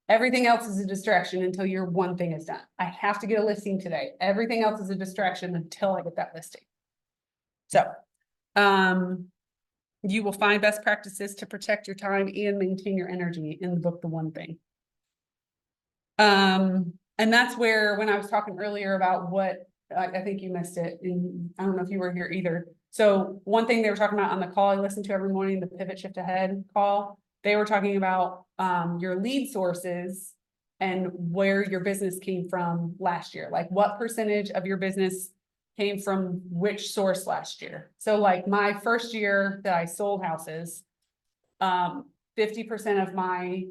Everything else is a distraction until your one thing is done. I have to get a listing today. Everything else is a distraction until I get that listing. So, you will find best practices to protect your time and maintain your energy in the book, The One Thing. And that's where, when I was talking earlier about what, I think you missed it, and I don't know if you were here either. So one thing they were talking about on the call I listen to every morning, the Pivot Shift Ahead call, they were talking about your lead sources and where your business came from last year. Like what percentage of your business came from which source last year. So like my first year that I sold houses, 50% of my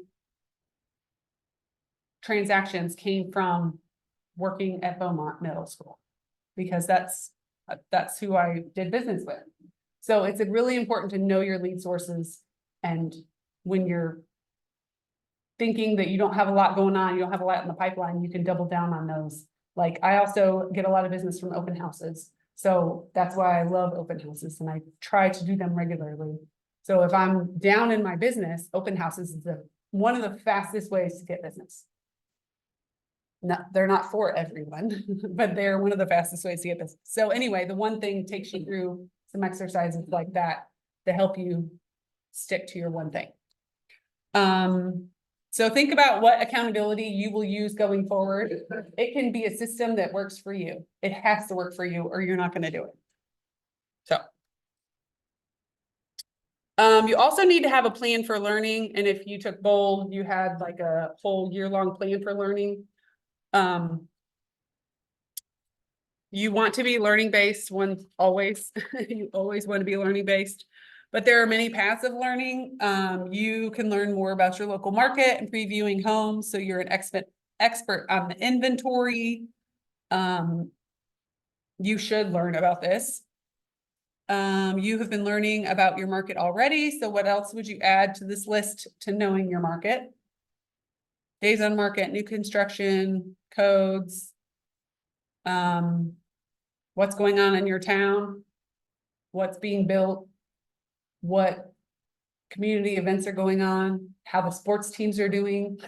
transactions came from working at Beaumont Middle School, because that's who I did business with. So it's really important to know your lead sources, and when you're thinking that you don't have a lot going on, you don't have a lot in the pipeline, you can double down on those. Like I also get a lot of business from open houses. So that's why I love open houses and I try to do them regularly. So if I'm down in my business, open houses is one of the fastest ways to get business. No, they're not for everyone, but they're one of the fastest ways to get business. So anyway, The One Thing takes you through some exercises like that to help you stick to your one thing. So think about what accountability you will use going forward. It can be a system that works for you. It has to work for you or you're not going to do it. So. You also need to have a plan for learning. And if you took BOLD, you had like a whole year-long plan for learning. You want to be learning based always, you always want to be learning based, but there are many paths of learning. You can learn more about your local market and previewing homes. So you're an expert on the inventory. You should learn about this. You have been learning about your market already. So what else would you add to this list to knowing your market? Days on market, new construction, codes. What's going on in your town? What's being built? What community events are going on? How the sports teams are doing,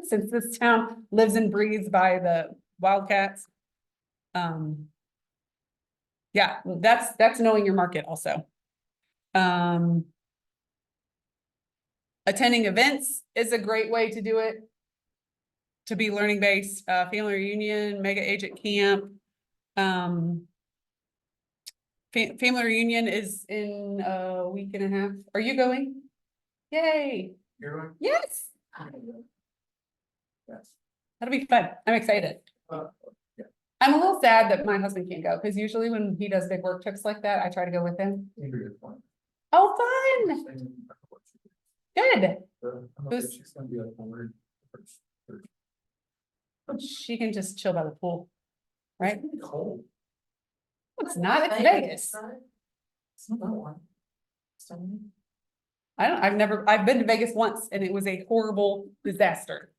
since this town lives and breathes by the Wildcats. Yeah, that's knowing your market also. Attending events is a great way to do it. To be learning based, family reunion, mega agent camp. Family reunion is in a week and a half. Are you going? Yay. You're going? Yes. Yes. That'll be fun. I'm excited. Yeah. I'm a little sad that my husband can't go because usually when he does big work trips like that, I try to go with him. Good point. Oh, fun. Good. Who's- She's gonna be like board. She can just chill by the pool, right? Cold. It's not, it's Vegas. It's not that one. I've been to Vegas once and it was a horrible disaster.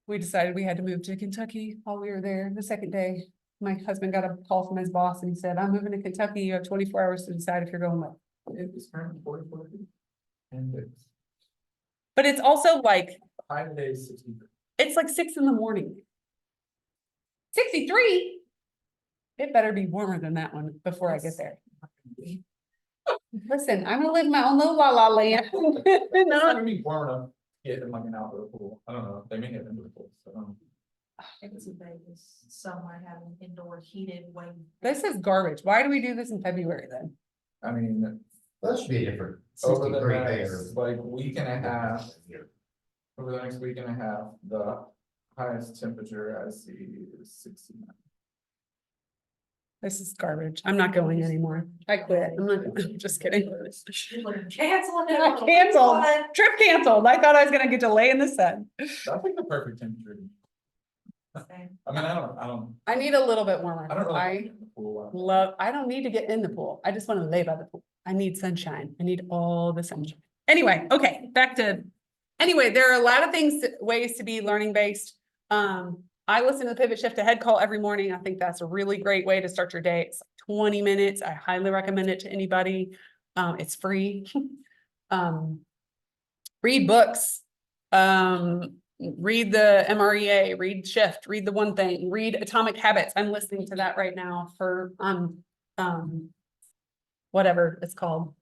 We decided we had to move to Kentucky while we were there. The second day, my husband got a call from his boss and he said, I'm moving to Kentucky. You have 24 hours to decide if you're going with. It was currently 44. And But it's also like, 5 days, 60. it's like 6 in the morning. 63? It better be warmer than that one before I get there. Listen, I'm gonna live my own little la la land. It's not No, gonna be warm enough to get in like an outdoor pool. I don't know, they may get into the pool, so. It's in Vegas, some might have an indoor heated wing. this is garbage. Why do we do this in February then? I mean, That should be a different. over the 63 next, there. like, week and a half, over the next week and a half, the highest temperature I see is 69. This is garbage. I'm not going anymore. I quit. I'm not, I'm just kidding. You're like, canceling it. I canceled. Trip canceled. I thought I was gonna get to lay in the sun. That's like the perfect temperature. I mean, I don't I need a little bit warmer. really. I like the pool. love, I don't need to get in the pool. I just want to lay by the pool. I need sunshine. I need all the sunshine. Anyway, okay, anyway, there are a lot of things, ways to be learning based. I listen to the Pivot Shift Ahead call every morning. I think that's a really great way to start your day. It's 20 minutes. I highly recommend it to anybody. It's free. Read books. Read the MREA, read Shift, read The One Thing, read Atomic Habits. I'm listening to that right now for, whatever it's called.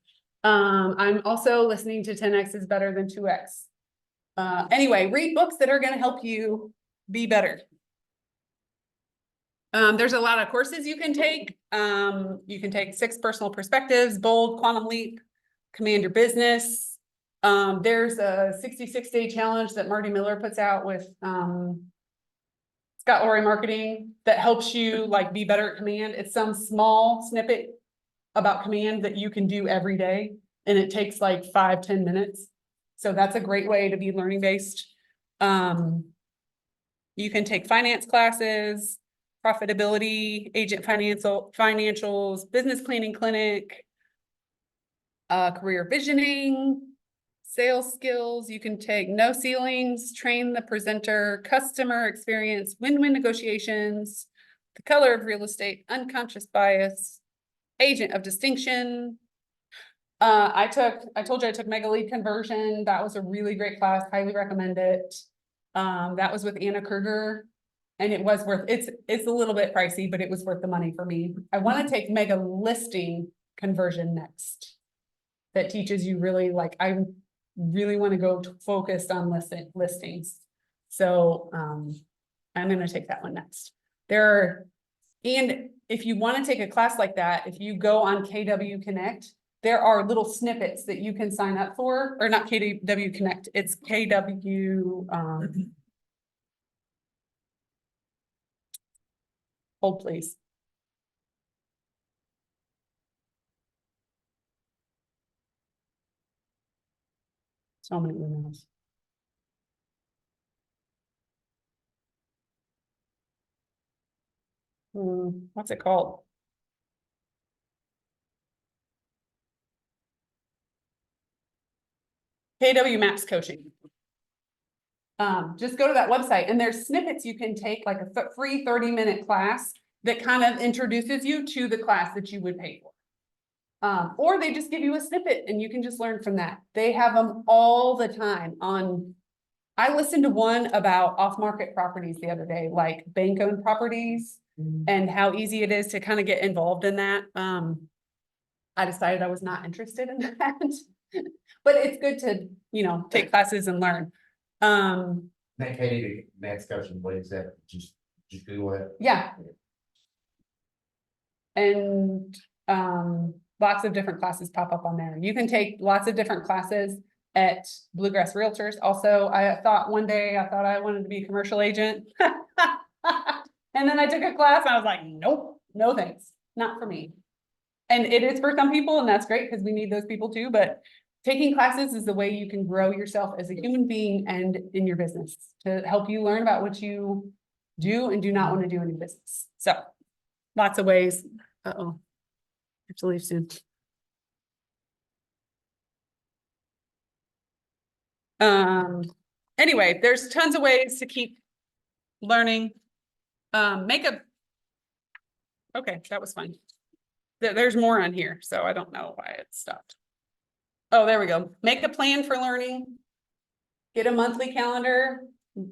I'm also listening to 10X is better than 2X. Anyway, read books that are going to help you be better. There's a lot of courses you can take. You can take 6 Personal Perspectives, Bold, Quantum Leap, Command Your Business. There's a 66-day challenge that Marty Miller puts out with Scott Lorry Marketing that helps you like be better at command. It's some small snippet about command that you can do every day, and it takes like 5-10 minutes. So that's a great way to be learning based. You can take finance classes, profitability, agent financials, business planning clinic, career visioning, sales skills. You can take no ceilings, train the presenter, customer experience, win-win negotiations, the color of real estate, unconscious bias, agent of distinction. I told you I took Mega Lead Conversion. That was a really great class. Highly recommend it. That was with Anna Kruger. And it was worth, it's a little bit pricey, but it was worth the money for me. I want to take Mega Listing Conversion next. That teaches you really like, I really want to go focused on listings. So I'm going to take that one next. And if you want to take a class like that, if you go on KW Connect, there are little snippets that you can sign up for, or not KW Connect, it's KW, hold please. So many emails. What's it called? KW Maps Coaching. Just go to that website and there's snippets you can take, like a free 30-minute class that kind of introduces you to the class that you would pay for. Or they just give you a snippet and you can just learn from that. They have them all the time on. I listened to one about off-market properties the other day, like bank-owned properties and how easy it is to kind of get involved in that. I decided I was not interested in that, but it's good to, take classes and learn. That Katie, Max Coaching, what is that? Just Google it. Yeah. And, lots of different classes pop up on there. You can take lots of different classes at Bluegrass Realtors. Also, I thought one day I wanted to be a commercial agent. And then I took a class and I was like, nope, no thanks, not for me. And it is for some people, and that's great because we need those people too, but taking classes is the way you can grow yourself as a human being and in your business to help you learn about what you do and do not want to do in your business. So lots of ways. Uh-oh. I have to leave soon. Anyway, there's tons of ways to keep learning. Okay, that was fine. There's more on here, so I don't know why it stopped. Oh, there we go. Make a plan for learning. Get a monthly calendar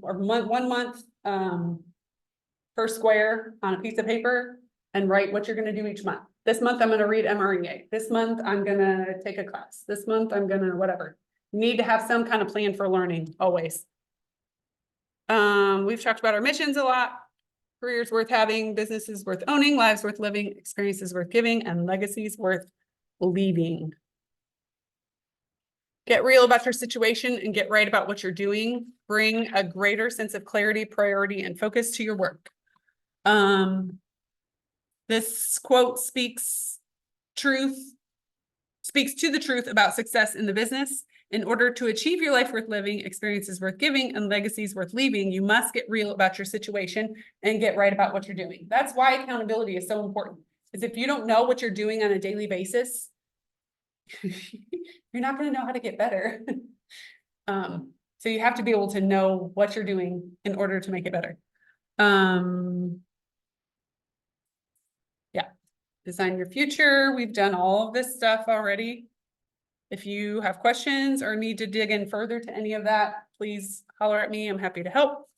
or 1 month per square on a piece of paper. and write what you're gonna do each month. This month, I'm gonna read MREA. This month, I'm gonna take a class. This month, I'm gonna whatever. You need to have some kind of plan for learning, always. We've talked about our missions a lot. Careers worth having, businesses worth owning, lives worth living, experiences worth giving, and legacies worth leaving. Get real about your situation and get right about what you're doing. Bring a greater sense of clarity, priority, and focus to your work. This quote speaks to the truth about success in the business. In order to achieve your life worth living, experiences worth giving, and legacies worth leaving, you must get real about your situation and get right about what you're doing. That's why accountability is so important. Because if you don't know what you're doing on a daily basis, you're not going to know how to get better. So you have to be able to know what you're doing in order to make it better. Yeah. Design your future. We've done all of this stuff already. If you have questions or need to dig in further to any of that, please holler at me. I'm happy to help.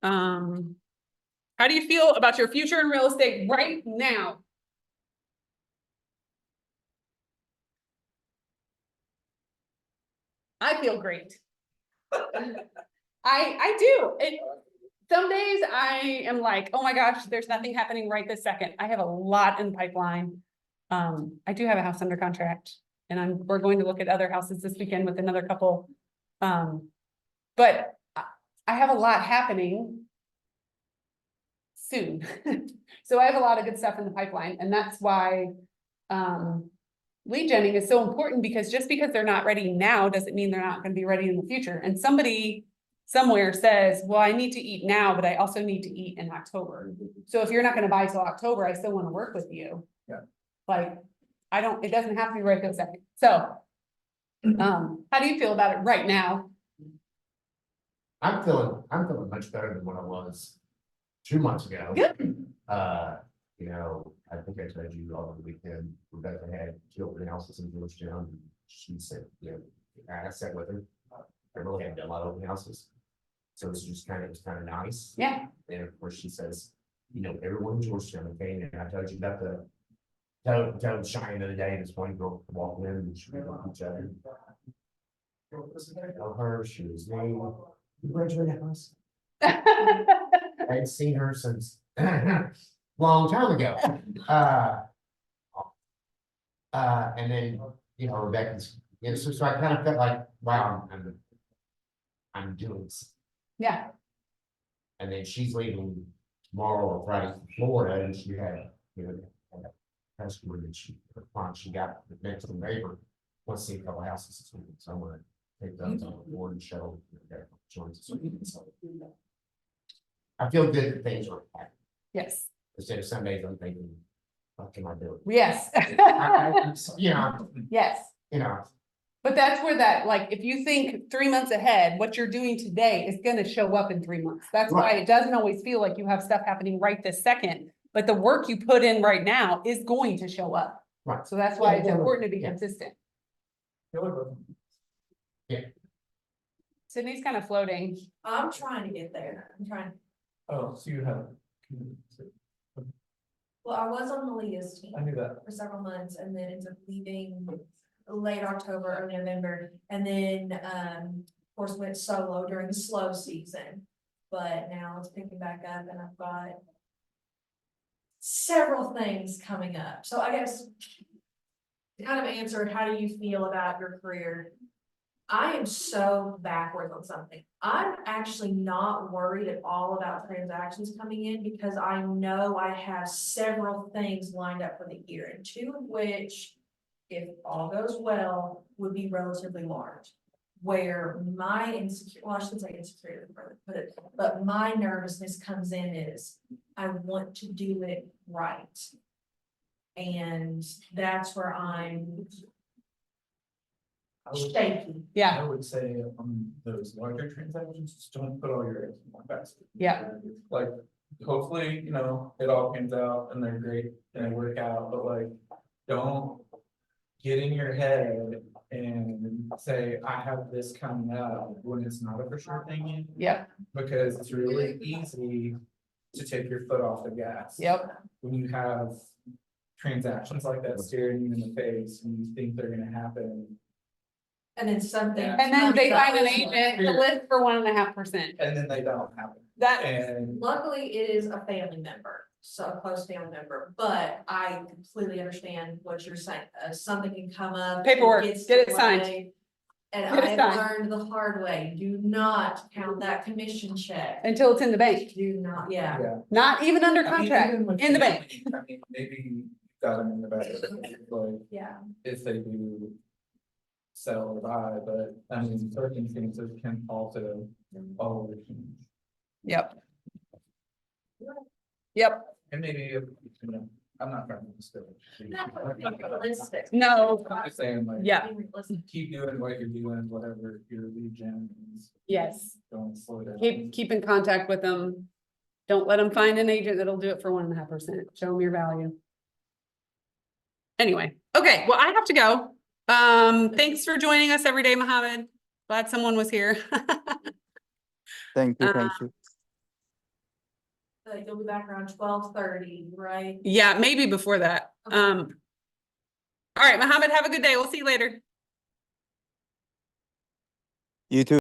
How do you feel about your future in real estate right now? I feel great. I do. Some days I am like, oh my gosh, there's nothing happening right this second. I have a lot in the pipeline. I do have a house under contract, and we're going to look at other houses this weekend with another couple. But I have a lot happening soon. So I have a lot of good stuff in the pipeline, and that's why lead genning is so important, because just because they're not ready now doesn't mean they're not going to be ready in the future. And somebody somewhere says, well, I need to eat now, but I also need to eat in October. So if you're not going to buy till October, I still want to work with you. Yeah. Like, it doesn't have to be right this second. So, how do you feel about it right now? I'm feeling much better than what I was 2 months ago. Good. You know, I think I told you all over the weekend, Rebecca had 2 open houses in Georgetown. And she said, you know, I sat with her. I really hadn't done a lot of open houses. So it's just kind of nice. Yeah. And of course she says, you know, everyone in Georgetown came, and I told you about the told Shine the other day, this one girl walked in and she looked at each other. I know her, she was me. You graduated house. I hadn't seen her since long time ago. And then, you know, Rebecca's, you know, so I kind of felt like, wow, I'm doing this. Yeah. And then she's leaving tomorrow or Friday for Florida, and she had, you know, a customer that she got the next door neighbor wants to see a couple houses this week, so I'm gonna take those on board and show. So I feel good that things are happening. Yes. Instead of some days I'm thinking, what can I do? Yes. Yes. You know, But that's where like, if you think 3 months ahead, what you're doing today is gonna show up in 3 months. That's why Right. it doesn't always feel like you have stuff happening right this second, but the work you put in right now is going to show up. Right. So that's why Yeah, it's yeah, important to be yeah. consistent. Yeah. Sydney's kind of floating. I'm trying to get there. I'm trying. Oh, so you have. Well, I was on the Leah's team I knew that. for several months and then ended up leaving late October or November. And then, of course, went solo during the slow season. But now it's picking back up and I've got several things coming up. So I guess to kind of answer, how do you feel about your career? I am so backwards on something. I'm actually not worried at all about transactions coming in because I know I have several things lined up for the year, and 2 of which, if all goes well, would be relatively large. Where my I shouldn't say insecurity, but my nervousness comes in is I want to do it right. And that's where I'm shaky. Yeah, I would say on those larger transactions, just don't put all your eggs in one basket. yeah, Like, hopefully, you know, it all pans out and they're great and they work out, but like, don't get in your head and say, I have this coming up when it's not a for sure thing yet. yeah, Because it's really easy to take your foot off the gas. Yep. When you have transactions like that staring you in the face and you think they're gonna happen, And then something. And then they comes up find an that's like- agent to list for 1.5%. and then they don't happen. That, And Luckily, it is a family member, so a close family member, but I completely understand what you're saying. Something can come up. Paperwork, gets get it signed. delayed, And Get it I signed. learned the hard way, do not count that commission check. until it's in the bank, Do not, yeah. yeah. not even under I mean, contract, even with in the bank. family, I mean, maybe you got them in the back, like, Yeah. if they do sell or buy, but I mean, circumstances can also always change. Yep. Yep, And maybe, if, you know, I'm not trying to discourage. Not realistic. no, I'm just saying, like. yeah, Being realistic. Keep doing what you're doing, whatever your lead gen is. yes, Don't slow down. keep in contact with them. Don't let them find an agent that'll do it for 1.5%, show them your value. Anyway, okay, well, I have to go. Thanks for joining us every day, Mohammed. Glad someone was here. Thank you, thank you. You'll be back around 12:30, right? Yeah, maybe before that. All right, Mohammed, have a good day. We'll see you later. You too.